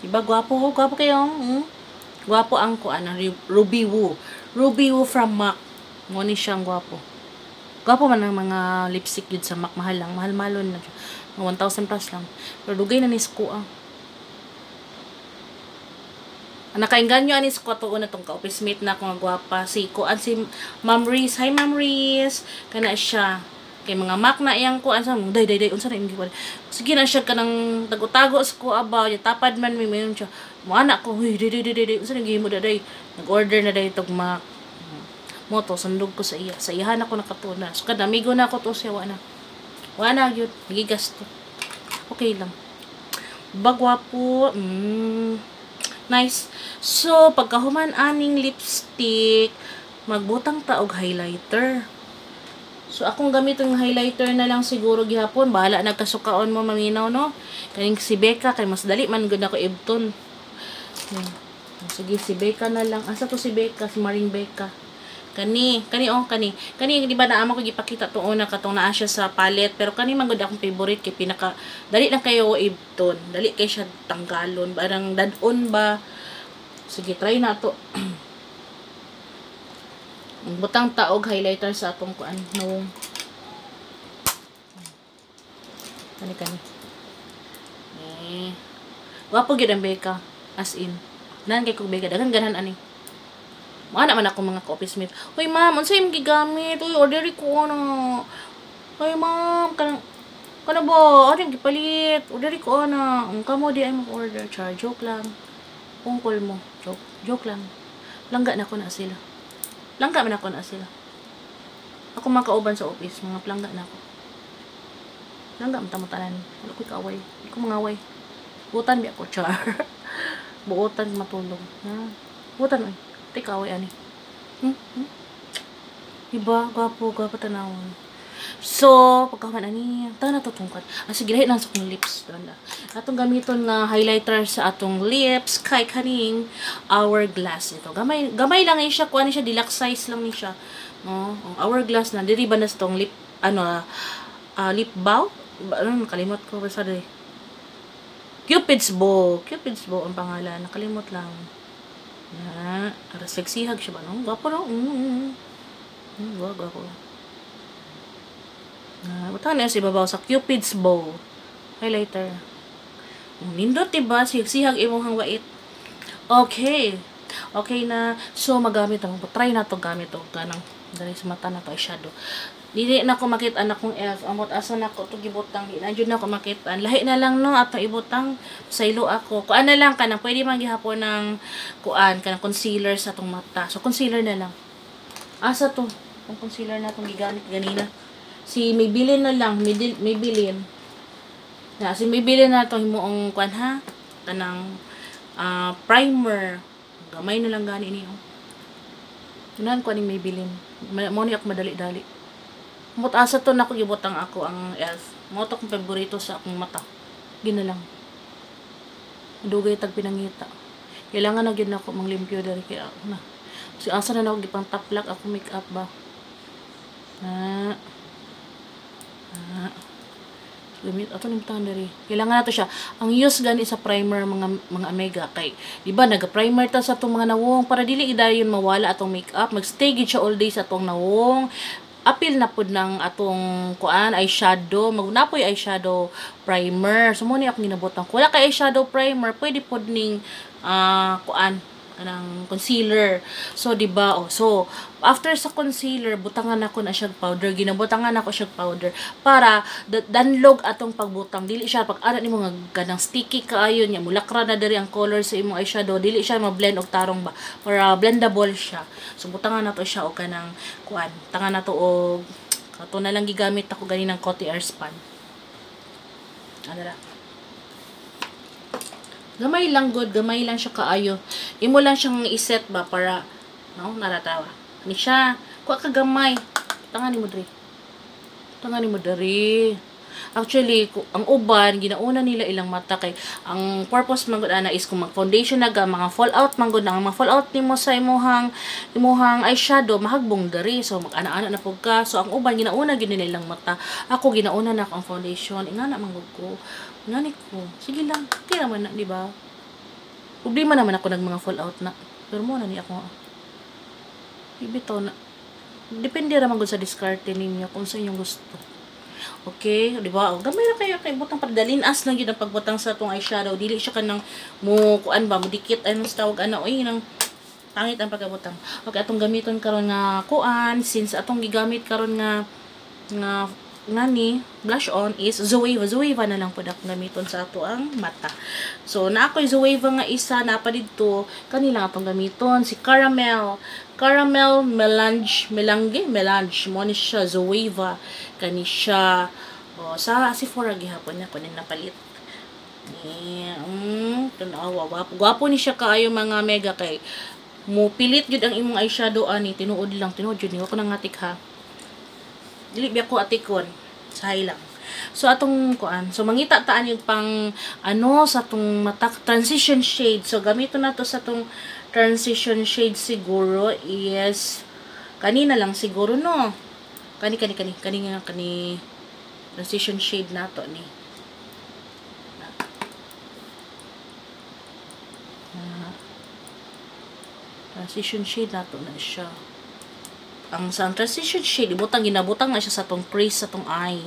Diba, gwapo kayo. Gwapo ang Ruby Woo. Ruby Woo from MAC. Mo ni siyang gwapo. Gwapo man ang mga lipstick yun sa MAC. Mahal lang. Mahal-malon na. 1,000 plus lang. Pero dugay na ni Sko ah. Nakainganyo ani Sko to una tong ka-office mate na akong gwapa. Si Ma'am Reese. Hi Ma'am Reese. Kana siya. Kay mga MAC na iyang kuan sa day unsa na imong giwala. Sige na siya kanang tago-tago sa ko abaw, tapad man mi mayon siya. Mo anak ko, huy day unsa na gihimo daday. Nag-order na day tog MAC. Mo to sundog ko sa iya. Sa iyahan ako nakatuna. So kada amigo na ako to siya wa na gyud gigas to. Okay lang. Bagwapo. Nice. So pagkahuman aning lipstick, magbutang ta og highlighter. So, akong gamit yung highlighter na lang siguro gihapon. Bahala nagkasukaon mo maminaw, no? Kaning si Becca, kay mas dali man gud ako ibton. Sige, si Becca na lang. Asa to si Becca? Si Maring Becca. Kani, di ba naamo ko gipakita to una katong naa siya sa palette, pero kani man gud akong favorite kay pinaka dali lang kayo ibton. Dali kay siya tanggalon, parang dadon ba. Sige, try na to. Butang taog highlighter sa atong kuan no. Kani. Wapo gyud ang Becca as in. Nan kay kog Becca daghan ganan ani. Mao naman ako mga ka-office mate. Hoy ma'am, unsa imong gigamit? Uy, order ko ano. Hoy ma'am, kana ba? Ano gipalit? Order ko ana. Ang kamo di ay mo order. Char, joke lang. Ungkol mo. Joke lang. Langga na ko na sila. Langga man ako na sila. Ako makauban sa office, mga plangga na ako. Langga man tamutanan. Wala ko kaaway. Hindi ko mangaway. Butan bi ako, char. Buotan matulog. Butan oy. Ti kaaway ani. Iba, gwapo tanawon. So, pagkaman ani, tana to tungkad. Sige, lahi lang sa akong lips. Atong gamiton nga highlighter sa atong lips kay kaning Hourglass ito. Gamay lang siya, kuan siya deluxe size lang ni siya. No, Hourglass na diri ba na tong lip lip balm? Ano nakalimot ko basta diri. Cupid's bow ang pangalan. Nakalimot lang. Para sexy hag siya ba no? Gwapo no? Gwapo. Butang na sa ibabaw sa Cupid's bow. Highlighter. Nindot, diba? Sihag imong wait. Okay. Okay na. So, magamit ako. Try na to gamit to. Ganang, dali sa mata na to, eyeshadow. Dili na ko makita anak kong elf. Amot asa na ko to gibutang. Nandiyo na ko makita. Lahi na lang no atong ibutang sa ilo ako. Kuan na lang kanang pwede man gihapon ng kuan kanang concealer sa tong mata. So concealer na lang. Asa to? Ang concealer na tong gigamit ganina. Si Maybelline na lang, Maybelline. Na si Maybelline na tong himuong kuan ha. Kanang primer. Gamay na lang gani niyo. Tunan ko ni Maybelline. Mo ni ako madali-dali. Mut asa to na ko gibutang ako ang elf. Mo to kong paborito sa akong mata. Gina lang. Dugay tag pinangita. Kailangan na gyud nako manglimpyo diri kay ako na. Si asa na ako gipang taplak ako makeup ba. Gamit ato ning tangan diri. Kailangan nato siya. Ang use gani sa primer mga omega kay di ba naga-primer ta sa atong mga nawong para dili idayon mawala atong makeup. Magstay gid siya all day sa atong nawong. Apil na pud ng atong kuan eyeshadow, magnapoy eyeshadow primer. So mo ni ako ginabutang. Kung wala kay eyeshadow primer, pwede pud ning kuan kanang concealer. So di ba so after sa concealer butangan ako na siya powder, ginabutangan ako siya powder para danlog atong pagbutang. Dili siya pag ana nimo nga kanang sticky kaayo nya mulakra na diri ang color sa imong eyeshadow, dili siya ma-blend og tarong ba para blendable siya. So butangan nato siya og kanang kuan, tangan nato og kato na lang gigamit ako gani ng Coty Airspun. Ano ra? Gamay lang good, gamay lang siya kaayo. Imo lang siyang iset ba para no naratawa. Ni siya, kuha ka gamay. Tangan ni mo diri. Tangan ni mo diri. Actually, ang uban ginauna nila ilang mata kay ang purpose man gud ana is kung mag foundation na ga mga fallout man gud ang mga fallout nimo sa imuhang eyeshadow mahagbong diri. So mag-ana-ana na pud ka. So ang uban ginauna gid nila ilang mata. Ako ginauna na ako ang foundation. Ingana man gud ko. Ngani ko. Sige lang. Okay naman na, di ba? Problema naman ako ng mga fallout na. Pero mo na ni ako. Ibito na. Depende naman sa diskarte ninyo kung sa inyong gusto. Okay? Di ba? Gamay na kayo kay butang para dalinas lang yun ang pagbutang sa itong eyeshadow. Dili siya kanang mo, kuan ba, mudikit, anong tawag, uy, nang pangit ang pagkabutang. Okay, atong gamiton karon nga kuan, since atong gigamit karon nga ngani blush on is Zoeva. Zoeva na lang po na gamiton sa ato ang mata. So na ako'y Zoeva nga isa na pa dito kanila atong gamiton si Caramel Melange mo ni siya Zoeva kani siya sa Sephora gihapon niya kunin na palit. Tanawa gwapo ni siya kaayo mga mega kay mo pilit jud ang imong eyeshadow ani tinuod jud ni ko nang atik ha. Dili biya ko atikon sahay lang. So atong kuan, so mangita taan yung pang sa tong mata transition shade. So gamito na to sa tong transition shade siguro is kanina lang siguro no. Kani transition shade nato ni. Transition shade nato na siya. Ang sa transition shade ginabutang na siya sa tong crease sa tong eye.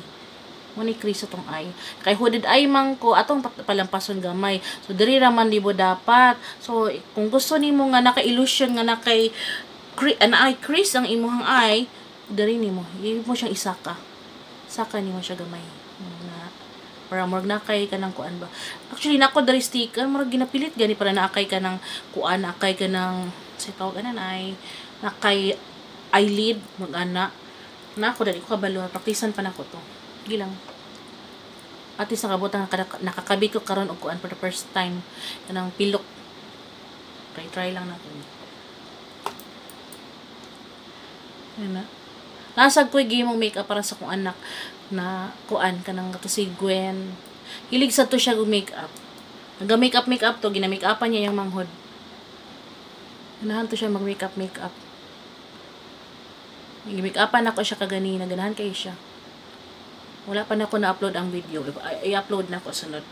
Mo ni crease sa tong eye. Kay hooded eye man ko atong palampason gamay. So diri ra man libo dapat. So kung gusto nimo nga naka-illusion nga nakay crease ang imong eye, diri nimo. Imo siyang isaka. Saka nimo siya gamay. Para murag nakay ka ng kuan ba. Actually nako diri sticker murag ginapilit gani para naakay ka ng kuan, naakay ka ng sa tawag ay nakay eyelid mag-ana na ako dali ko kabalo praktisan pa nako to gilang at least nakabutang nakakabit ko karon og kuan for the first time kanang pilok try lang natin na nasag ko gihimong makeup para sa kong anak na kuan kanang to si Gwen hilig sa to siya go makeup makeup to ginamake-upan niya yung manghod ganahan to siya mag makeup Gimik-upan ako siya kaganina. Ganahan kayo siya. Wala pa na ako na-upload ang video. I-upload na ako sunod.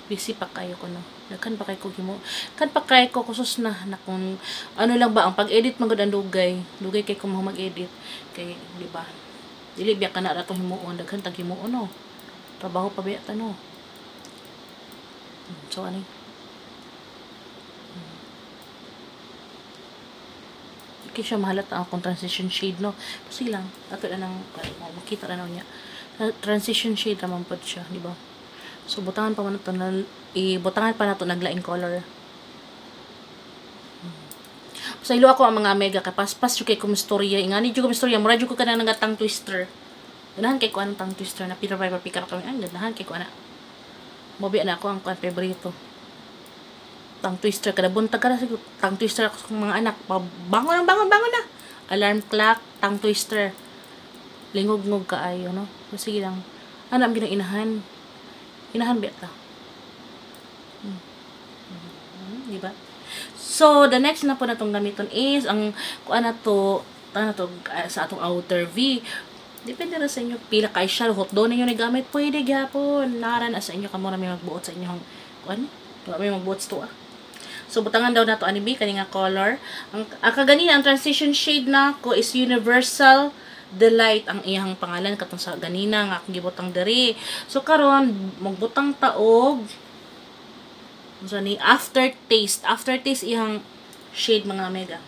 Busy pa kayo ko no. Kan pa kayo ko gimo. Kan pa kayo ko kusus na kung ano lang ba ang pag-edit magud ang dugay. Dugay kay ko mag-edit kay di ba? Dili biya ka na ratong himuon, daghan tag himuon no. Trabaho pa biya ta no. So ani. Kaya siya mahalata ang transition shade no. Kasi lang ato na nang makita na niya. Transition shade naman po siya, di ba? So butangan pa man ito na butangan pa nato naglaing color. Sa ilo ako ang mga mega kapaspas yung kay kumistorya. Ingani yung kumistorya. Mura yung ko ka na nangatang twister. Ganahan kay ko anong tang twister na Peter Piper pick up kami. Ang ganahan kay ko ana. Mobi na ako ang kuan favorito. Tang twister kada buntag kada siguro. Tang twister ako sa mga anak. Bangon na. Alarm clock, tang twister. Lingog-ngog kaayo no. So, sige lang. Ano ang ginainahan? Inahan ba ta? Diba? So, the next na po natong gamiton is, ang kuan na to sa atong outer V. Depende na sa inyo, pila kay siya, hot doon ninyo nagamit, pwede gyapon. Naran sa inyo, kamo na may magbuot sa inyong, kuan, may magbuot sa tuwa. So, butangan daw na to ani B, kaninga color. Ang kaganina, ang transition shade na ko is Universal Delight ang iyang pangalan, katong sa ganina, nga akong gibutang diri. So, karon magbutang taog, so ni aftertaste iyang shade mga mega.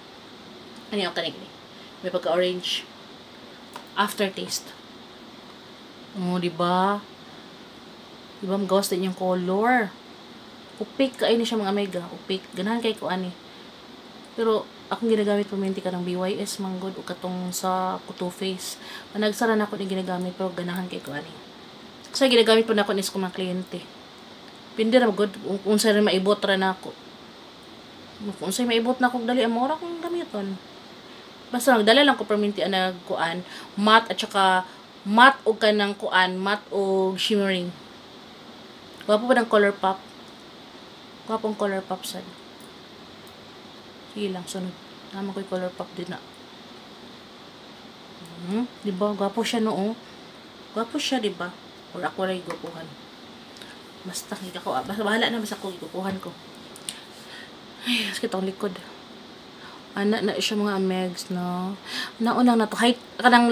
Ano yung kanig ni? May pagka orange. Aftertaste. Oh, di ba? Di ba magawas din yung color? Upik kayo ni siya mga mega. Upik. Ganahan kay ko ani. Pero akong ginagamit paminti ka ng BYS manggod o katong sa Kuto Face. Nagsara na ako ni ginagamit pero ganahan kay ko ani. Kasi ginagamit po na ako nis ko mga kliyente. Pindi ra good kung sa rin maibot ra nako. Kung sa maibot na ko dali amora kung gamiton. Basta nagdala lang ko perminti ana kuan, matte at saka matte og kanang kuan, matte og shimmering. Wapo pa ng color pop. Wapong color pop sad. Sige lang sunod. Tama ko yung color pop din na. Di ba? Gwapo siya no. Gwapo siya, di ba? Or ako rin gwapuhan. Basta kita ko, basta bahala na basta ko ikukuhan ko. Ay, sakit ang likod. Anak na siya mga megs, no? Naunang na to, height, kanang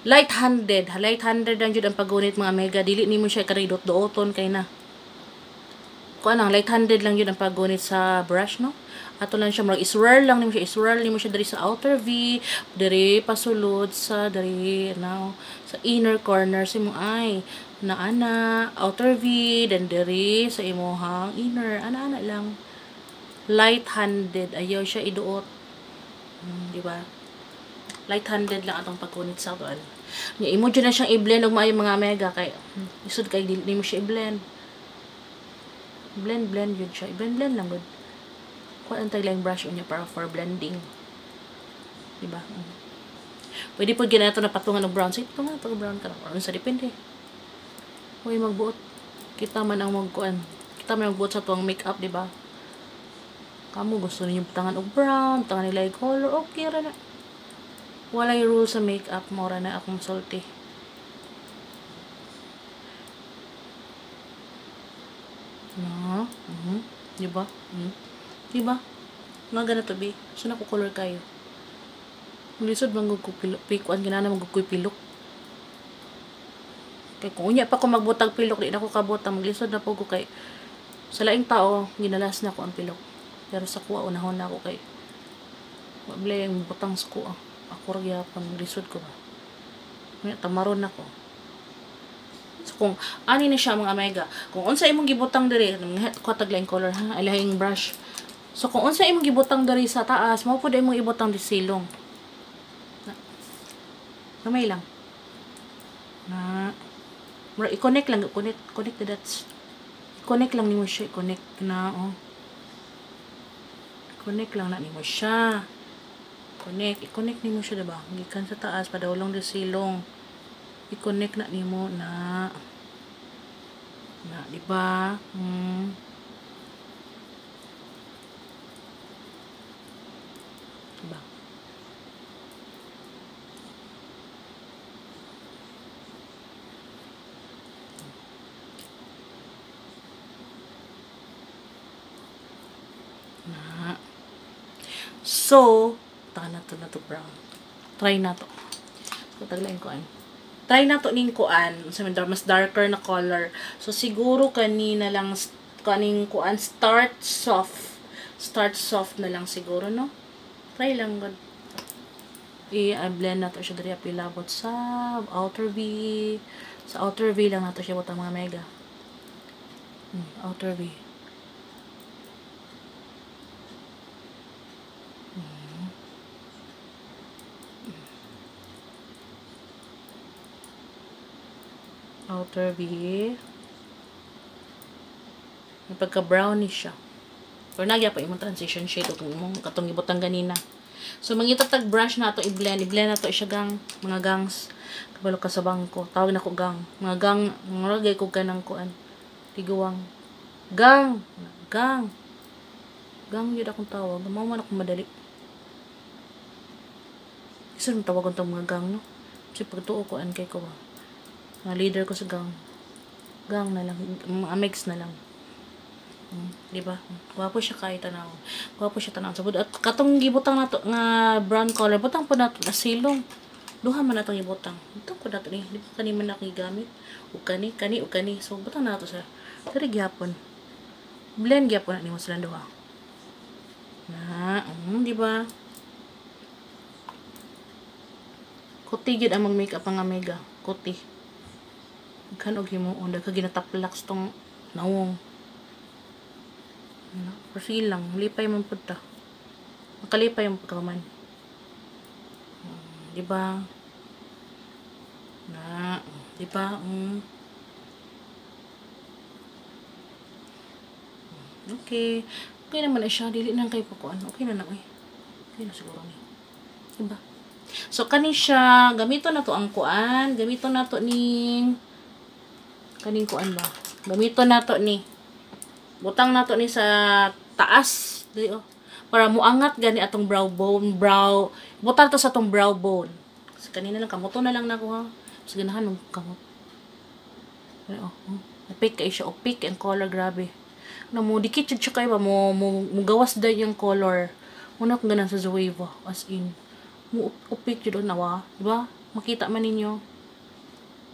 light-handed lang yun ang paggunit mga mega. Dili ni mo siya karidot-dooton kay na. Kung anang, light-handed lang yun ang paggunit sa brush, no? Ato lang siya, mag-swirl lang ni mo siya dari sa outer V, dari pasulod sa, dari, now, sa inner corner sa imong eye. Na outer V, then dari sa imuhang inner, ana lang. Light-handed, ayaw siya iduot. Diba? Light-handed lang atong pagkunit sa doon. Imo dyan na siyang i-blend og maayo mga mega, kay, isod kay, di mo siya i-blend. Blend yun siya. I-blend lang good. Kung ang taglang brush niya para for blending. Diba? Pwede po ginato na patungan ng brown. Say, patungan na brown ka lang. Or sa depende. Huwag magbuot. Kita man ang magkuan. Kita man magbuot sa tuwang makeup, diba? Kamu gusto niyo patungan og brown, patungan nila yung color, okay ra na. Wala yung rule sa makeup. Mora na akong salty. No? Diba? Diba? Nga ganito, be. So, nakukolor kayo. Lisod bang pikuan ginana magkukuy pilok. Kaya kung unya pa ko magbutag pilok, di na ko kabutang. Maglisod na po ko kay sa laing tao, ginalas na ko ang pilok. Pero sa kuha, unahon na ako kay wabla yung butang sa kuha. Ako ragyapon, maglisod ko ba. Tamaron na ko. So, kung ani na siya mga mega, kung unsa imong gibutang diri, ko taglaing color ha, alahing brush. So, kung unsa imong gibutang diri sa taas, mao pud imong ibutang di silong. Gamay lang. I-connect lang, connect the dots. Connect lang nimo siya, connect na, oh. Connect lang na nimo siya. I-connect nimo siya, diba? Gikan sa taas, padawlong di silong. I-connect na nimo na, diba? Diba? So, taka na to brown. Try na to. Taglain ko an. Try na to ning kuan sa mas darker na color. So siguro kanina lang kaning kuan start soft. Start soft na lang siguro, no? Try lang gud. I-blend na to siya diri pilabot sa outer V. Sa outer V lang nato siya butang mga mega. Outer V. Outer V. May pagka-brownish siya. Pero nagya pa imong transition shade o imong katong gibutang ganina. So mangitatag brush na to i-blend na to siya gang mga gangs. Kabalo ka sa bangko. Tawag na ko gang. Mga gang, mga ko kanang kuan. Tiguang. Gang. Gang. Gang yun akong tawag. Mao man akong madali. Isa nung tawagan tong mga gang, no? Kasi pagtuo ko an kay ko ba. Mga leader ko sa gang. Gang na lang. Amex na lang. Diba? Gwapo siya kahit tanaw. Gwapo siya tanaw. So, at katong gibutang nato nga brown color, butang po nato na silong. Duha man natong gibutang. Butang po nato ni. Di ba kani man ako gamit? O kani. So, butang nato sa. Dari gyapon. Blend gyapon na ni mo silang duha. Na, diba? Kuti gyud ang mag-makeup ang mega. Kuti. Kanog himuon dagha ginataplaks tong nawong. Persil lang, lipay man pud ta. Makalipay yung pagkaman. Di ba? Na, di ba? Okay. Okay naman na siya, dili nang kay pakuan. Okay na lang eh. Okay na siguro ni. Di ba? So kani siya, gamito na to ang kuan, gamito na to ning kaning kuan ba? Gamito na to ni. Butang na to ni sa taas, dili oh. Para muangat gani atong brow bone, butang to sa atong brow bone. Kasi kanina lang kamoto na lang nako ha. Mas ganahan ng kamot. Oh. Opaque kay siya, opaque ang color grabe. Na mo dikit jud siya kay ba mo gawas day yung color. Una kung ganan sa Zoeva as in. Mo opaque jud nawa, di ba? Makita man ninyo.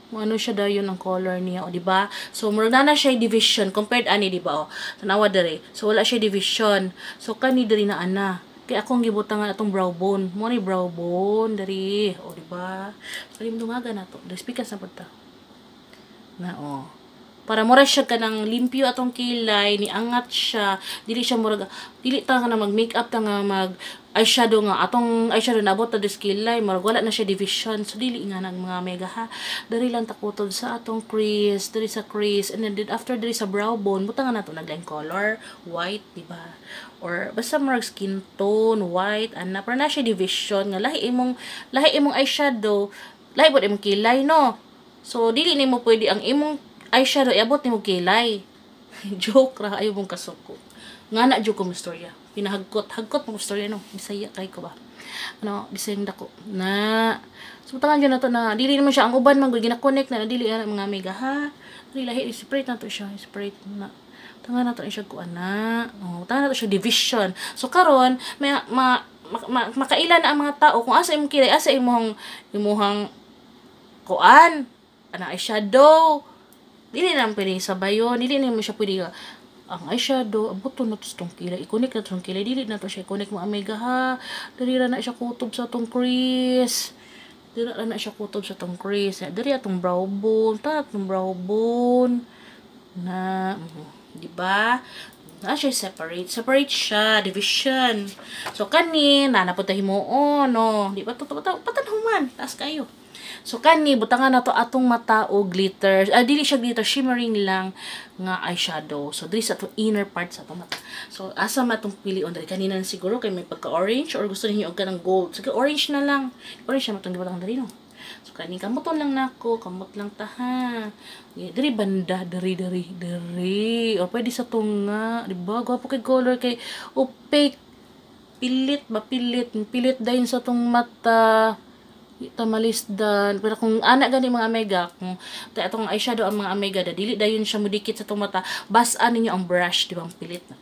Ano siya dayon ang color niya, o di ba? So murag na siya division compared ani, di ba? O tanawa dere. So wala siya division. So kani diri na ana. Kay akong gibutangan atong brow bone. Mo ni brow bone diri, o di ba? So limdumaga na to. Despikas na pud ta. Na o. Para mura siya kanang limpyo atong kilay, ni angat siya, dili siya murag dili ta nga mag-makeup ta nga mag eyeshadow nga atong eyeshadow nabot ta dis kilay, murag wala na siya division. So dili nga nang mga mega ha. Dari lang takutod sa atong crease, diri sa crease, and then after diri sa brow bone, butang na to naglain color, white, di ba? Or basta murag skin tone, white, ana para na siya division nga lahi imong eyeshadow, lahi pod imong kilay, no? So dili nimo pwede ang imong eyeshadow iabot ni mo kilay. Joke ra, ayaw mong kasuko. Nga na joke ko mo storya. Pinahagkot mo storya no. Bisaya kay ko ba. Ano, bisayang dako. Na. So tangan jud na to na dili naman siya ang uban man gina-connect na dili ana mga mega ha. Dili lahi separate na to siya, separate na. Tangan na to siya ko ana. Oh, tangan na to siya division. So karon may makailan ang mga tao kung asa imong kilay, asa imong kuan. Ana eyeshadow. Dili naman pwede sabayon, dili naman siya pwede ang eyeshadow, abuto na to sa tong kilay, ikonik na to sa kilay, dili na to siya ikonik mo amiga ha, dili na siya kutob sa tong crease, dili na siya kutob sa tong crease, dili atong brow bone, na, di ba? Na siya separate siya, division. So kani, nanapod tayo mo, no, di ba, patanhuman, taas kayo. So kani butangan na to atong mata o glitter. Dili siya glitter, shimmering lang nga eyeshadow. So dili sa atong inner part sa atong mata. So asa matong pilion diri kanina siguro kay may pagka orange or gusto niyo og kanang gold. Sige orange na lang. Orange na matong gibutangan diri no. So kani kamuton lang nako, kamot lang ta ha. Diri banda, diri. O pwede sa tunga, di ba? Gwapo kay color kay opaque. Pilit dayon sa tong mata. Tamalisdan, pero kung ana gani mga mega, kung atong eyeshadow ang mga mega dili dayon siya mudikit sa tong mata, bas-an ninyo ang brush, di ba, ang pilit na.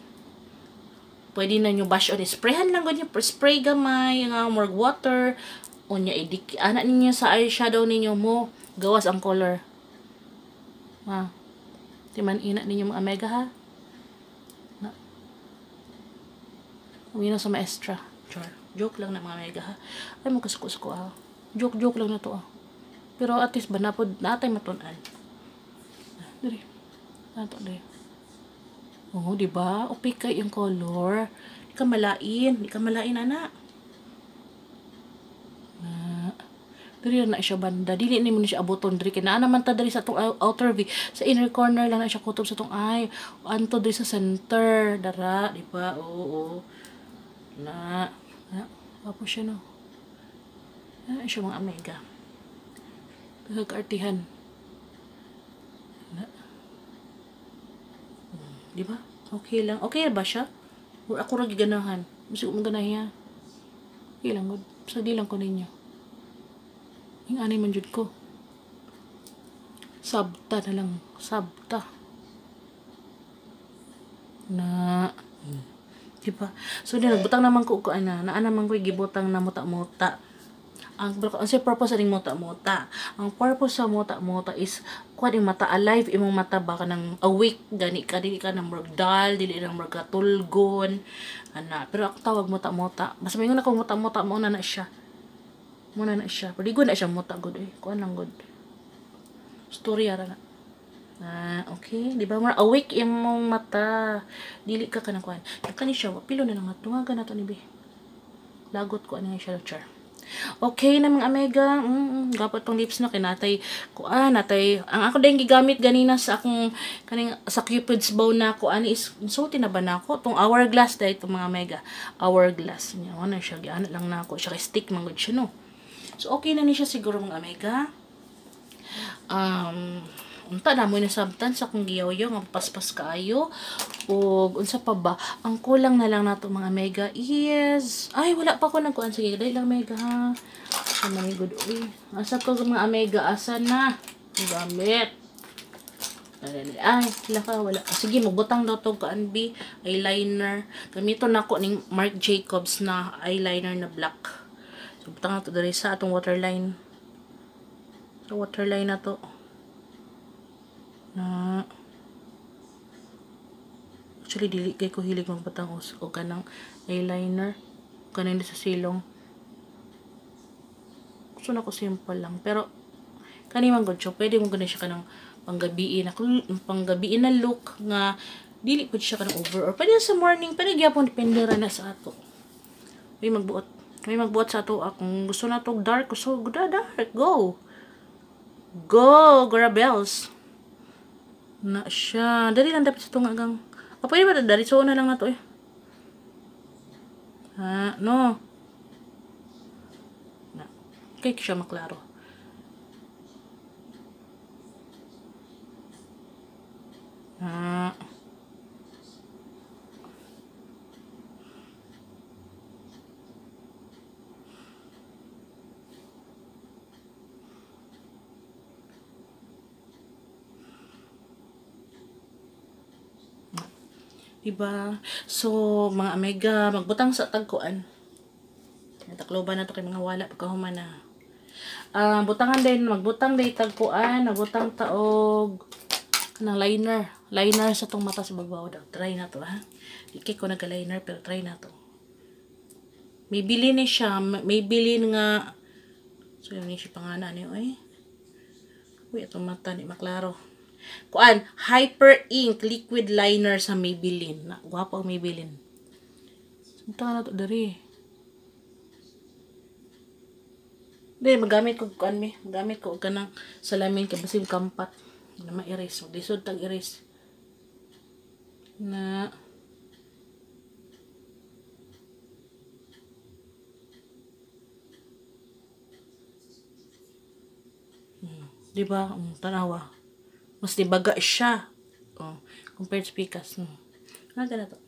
Pwede na nyo brush on, sprayhan lang ganyan, spray gamay nga more water, Unya idik anak ninyo sa eyeshadow ninyo mo gawas ang color. Ha. Timan ina ninyo mga mega ha. Na. Umino sa maestra. Char. Joke lang na mga mega ha. Ay mo kasuko-suko ah. Joke lang na to ah. Pero at least ba napod natay matunan. Diri. Nato diri. Oh, di ba? Upik kay yung color. Di ka malain ana. Diri na siya banda. Dili ni mo na siya abuton diri kay naa naman ta diri sa tong outer V. Sa inner corner lang na siya kutob sa tong eye. Anto diri sa center, dara, di ba? Oo. Na. Apo siya no. Siya mga mega. Kag-artihan. Na. Di ba? Okay lang. Okay ba siya? Or ako ra giganahan. Bisig mo ganahiya. Okay lang gud. Sa di lang ko ninyo. Yung anay man jud ko. Sabta na lang. Sabta. Na. Diba? So, nagbutang naman ko ana. Naa naman ko gibutang na muta-muta. Ang purpose ning muta-muta. Ang purpose sa muta-muta is kuan yung mata alive, imong mata ba ka nang awake gani ka dili ka nang magdal, dili nang magkatulgon ana. Pero ako tawag muta-muta. Mas mayon ako muta-muta mo na siya. Muna na siya. Pwede na siya muta good eh. Kuan lang good. Storya ra na. Okay. Di ba? More awake yung mong mata. Dili ka kanang kuan. Kani siya. Pilo na lang. Tungagan na to ni B. Lagot ko ano siya. Char. Okay na mga mega. Dapat tong lips na kinatay. Kuan. Natay. Ang ako din gigamit ganina sa akong kaning sa Cupid's bow na kuan is insulti na ba na ako. Tong hourglass dahil itong mga mega. Hourglass. Ano siya. Gianat lang na ako. Siya kay stick man good siya no. So, okay na ni siya siguro mga mega. Unta na mo na substance sa kong giyaw-yaw nga paspas kaayo. O, unsa pa ba? Ang kulang na lang nato mga mega is... Ay, wala pa ko nagkuhan. Sige, dahil lang mega ha. Sa mga good. Uy, asa to mga mega? Asa na? Gamit. Ay, wala. Sige, magbutang daw to kaan B. Eyeliner. Gamito na ko ning Marc Jacobs na eyeliner na black. So, butang na to dari sa atong waterline. So, waterline na to. Na. Actually, dili kay ko hilig magbutang o kanang eyeliner. Kanang sa silong. Gusto na ko simple lang. Pero, kanimang good siya. Pwede mo ganun siya kanang panggabiin na look nga dili po siya kanang over. Or pwede sa morning. Pwede gyapon depende ra na sa ato. May magbuot sa ato. Kung gusto na to dark, gusto dark. Go! Go! Grabels! Na siya. Dali lang dapat sa itong agang. Pwede ba? Dari so na lang na to eh. No. Na. Okay siya maklaro. Diba? So, mga mega, magbutang sa tagkuan. Takloban na to kay mga wala pagkahuman na. Butangan din, magbutang din tagkuan, nagbutang taog ng liner. Liner sa tong mata sa babaw daw. Try na to ha. Ikik ko nagka-liner pero try na to. May bilin ni siya, may bilin nga. So, yun ni siya pangalan niyo eh. Uy, itong mata ni maklaro. Kuan, Hyper Ink Liquid Liner sa Maybelline. Guwapo ang Maybelline. Sunta na to dari. Hindi, magamit ko kuan mi. Magamit ko kanang salamin kay basin kampat na ma-erase. Maglisod tag erase. Na diba? Tanawa. Mas dibaga siya. Compared sa pikas. Naga na to.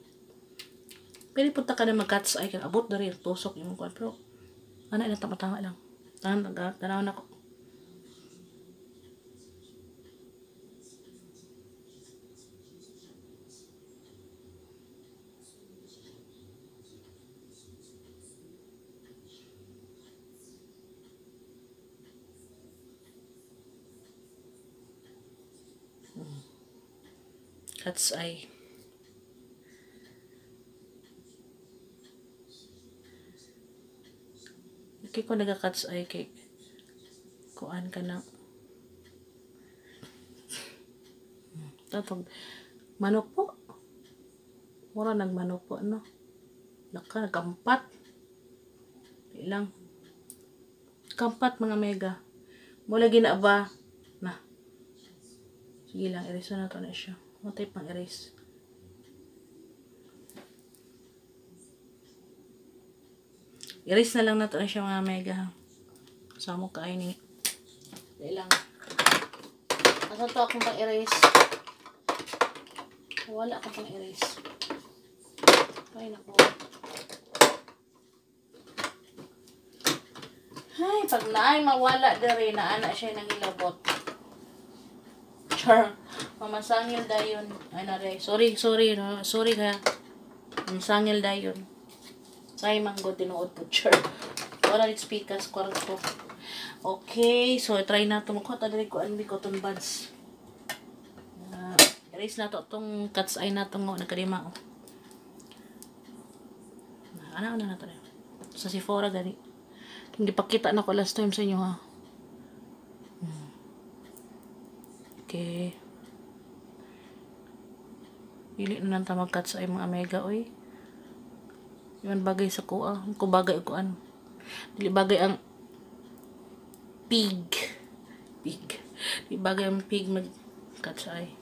Pwede punta ka na mag-cat's eye. Abot na rin. Tusok yung kuwan. Pero, ano na tama-tama lang. Tanaw na ko. Cat's eye. Okay ko naga-cat's eye kay kuan ka na. Tatog manok po. Wala nagmanok po, no? Nagkampat. Ilang. Kampat, mga mega. Mula gina ba? Na. Sige lang, erase na to na siya. Matay pang erase. Erase na lang na to na siya, mga mega. Samo ka ay ni. Ilang. Asa to akong pang erase? Wala akong pang erase. Ay, naku. Ay, pag naay mawala dere na ana siya nang ilabot. Char. Mamasangil dayon. Ay, nare. Sorry, no? Sorry ha. Mamasangil dayon. Say, manggo, tinuod po. Char. Wala rin speakers, kwarto. Okay, so try na ito. Magkot, adari ko, anbi cotton buds. Erase na to itong cat's eye na ito mo. Nagkalima, oh. Ano na ito na. Sa Sephora, gani. Hindi pakita na ko last time sa inyo, ha. Okay. Pili na lang mag-cat's eye, mga mega, oy. Yan bagay sa kuha. Kung bagay ko ano. Dili bagay ang pig. Dili bagay ang pig mag-cat's eye.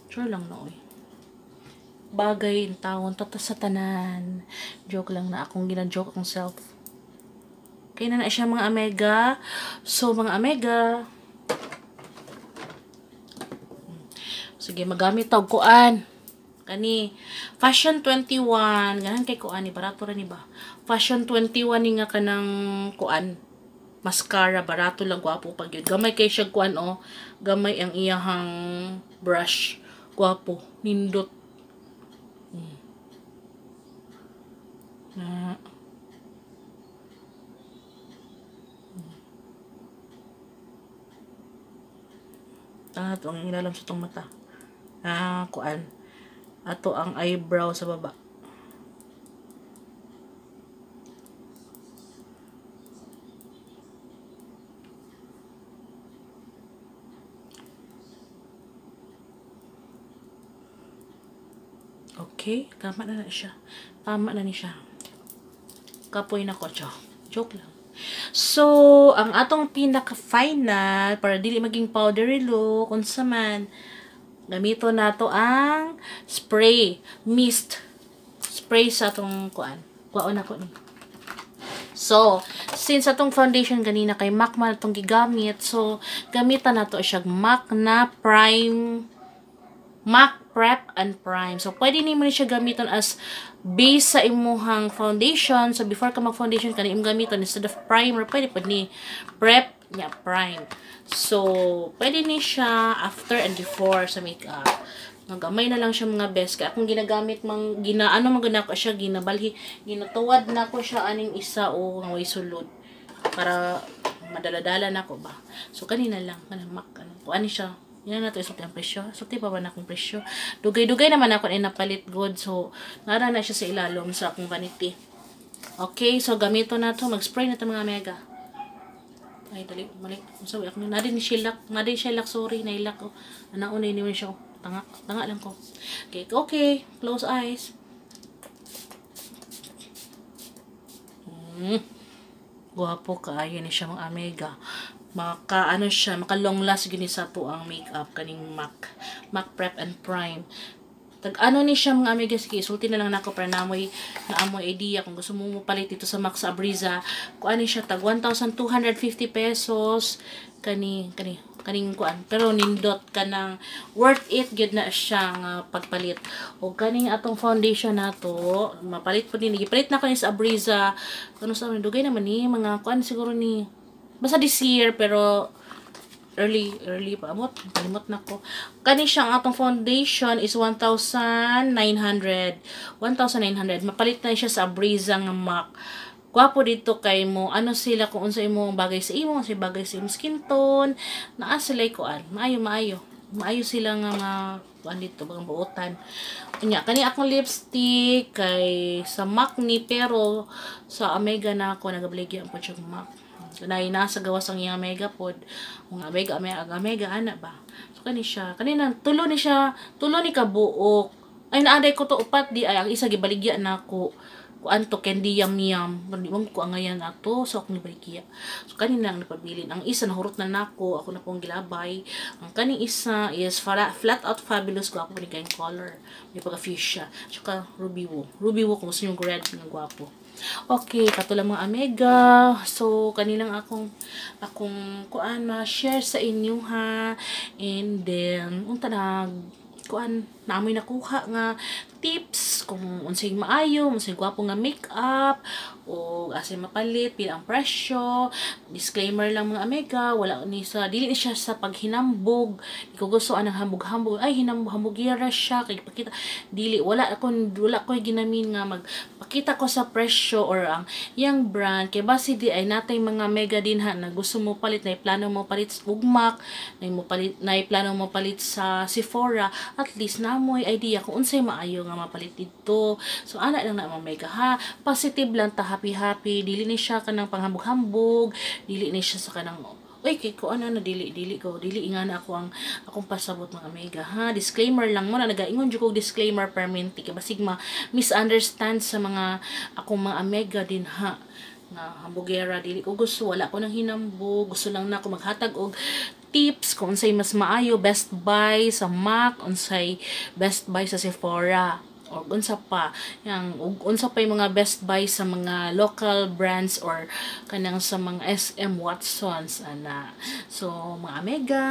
Sure lang na, oy. Bagay in taon, tata sa tanan. Joke lang na akong gina-joke akong self. Kaya na siya, mga amega. So, mga amega. Sige, magamit tawag kuan. Kani, Fashion 21. Ganan kay kuan ni, barato rin ba? Fashion 21 ni nga kanang kuan. Mascara, barato lang, gwapo pag yun. Gamay kay siya kuan, oh. Gamay ang iyahang brush. Gwapo, nindot. Ito ang ilalam sa itong mata. Kuan. Ato ang eyebrow sa baba. Okay, tama na siya. Tama na ni siya. Kapoy na ko, joke lang. So, ang atong pinaka-final, para dili maging powdery look, unsa man, gamito nato ang spray, mist. Spray sa atong kuan. Kuan ako ni. So, since atong foundation ganina kay MAC man atong gigamit, so, gamitan nato siya MAC na prime, MAC Prep and Prime. So, pwede nimo ni siya gamiton as base sa imuhang foundation. So, before ka mag-foundation, ka na gamiton instead of primer, pwede ni prep niya, prime. So, pwede ni siya after and before sa makeup. Nagamay na lang siya mga best. Kaya akong ginagamit, ano magana ko siya, ginatuwad na ko siya aning isa o way sulod. Para madaladala na ko ba. So, kanina lang, MAC, kuan siya. Yan na ito, isulti ang presyo. Sulti pa ba na akong presyo? Dugay-dugay naman ako na napalit good. So, nara na siya sa ilalom sa akong vanity. Okay, so gamito na ito. Mag-spray na ito, mga mega. Ay, dali, malik. Sabi ako, nadin shellak, sorry, nailak ko. Naunay niyo siya. Tanga lang ko. Okay, close eyes. Guwapo kaayo ni siya, mga mega. Maka long last gini sa to ang makeup kaning MAC Prep and Prime. Tag ni siya, mga amiga, sige, sulti na lang nako para naamoy idea kung gusto mo palit dito sa MAC sa Abriza. Kuan ni siya tag 1,250 pesos kaning kuan. Pero nindot ka ng worth it gid na siya nga pagpalit. O kaning atong foundation nato, mapalit po din. Gipalit na ko ni sa Abriza. Ano sa dugay naman ni mga kuan siguro ni basta this year, pero early pa. Kalimot na ko. Kani siyang atong foundation is 1,900. 1,900. Mapalit na siya sa Abriza nga MAC. Gwapo dito kay mo. Ano sila kung unsa imo bagay sa imo, bagay sa imo skin tone. Naa sila kuan. Maayo. maayo sila nga mga kuan dito mga buotan. Unya kani akong lipstick kay sa MAC ni pero sa Omega na ako nagabaligyan po siya MAC. Dahil nasa gawas ang iyang Omega pod. Ang Omega ana ba. So kani siya kanina tulo ni ka buok. Ay naaday ko to upat di ay ang isa gibaligyan nako. Kuan to candy yum yum. Mandiwang ko ang ngayon ato so akong gibaligya. So kanina ang napabilin. Ang isa nahurot na nako, ako na pong gilabay. Ang kaning isa is flat out fabulous gwapo ni kayong color. May pagka fuchsia. Tsaka ruby wo. Ruby wo kung gusto yung red na gwapo. Okay, katulang mga Omega. So kanilang akong kuan ma-share sa inyo ha. And then unta na kuan namoy nakuha nga tips kung unsay maayo, unsay gwapo nga makeup o asay mapalit, pila ang presyo. Disclaimer lang mga Omega, wala ni sa dili ni siya sa paghinambog. Di ko gusto anang hambog-hambog. Ay hambogera siya kay pakita dili wala ko ginamin nga magpakita ko sa presyo or ang yang brand kay base di ay natay mga Mega din ha na gusto mo palit na plano mo palit sa ugmak, na plano mo palit sa Sephora, at least namoy idea kung unsay maayo nga mapalit dito. So ana lang na mga Mega ha, positive lang ta, happy dili ni siya kanang panghambog-hambog, dili ni siya sa kanang uy kay ko ano na dili nga na akong pasabot mga Mega ha. Disclaimer lang mo na nagaingon jud ko disclaimer permanent kay basig misunderstand sa mga akong mga Mega din ha nga hambogera dili ko gusto, wala ko nang hinambog, gusto lang na ako maghatag og tips kung unsay mas maayo best buy sa MAC, unsay best buy sa Sephora o unsa pa yung mga best buy sa mga local brands or kanang sa mga SM Watsons ana. So mga Mega,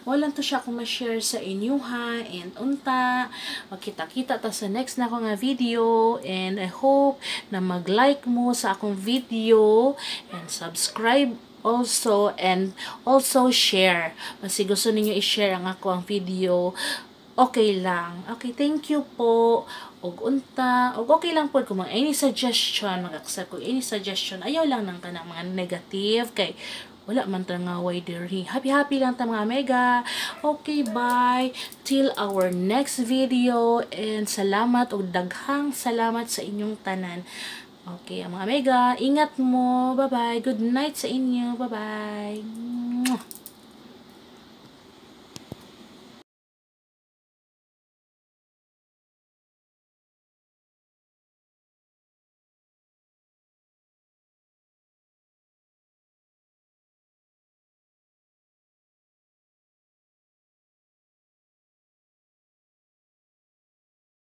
wala to siya akong ma-share sa inyo ha, and unta magkita-kita ta sa next na ako nga video, and I hope na mag-like mo sa akong video and subscribe also, and also share. Kasi gusto ninyo i-share ang ako ang video, okay lang. Okay, thank you po. Og unta, og okay lang po kung any suggestion, mag-accept ko any suggestion. Ayaw lang ng kanang mga negative kay wala man ta nga way diri. Happy lang ta mga Mega. Okay, bye. Till our next video, and salamat og daghang salamat sa inyong tanan. Okay, mga Mega, ingat mo. Bye-bye. Good night sa inyo. Bye-bye.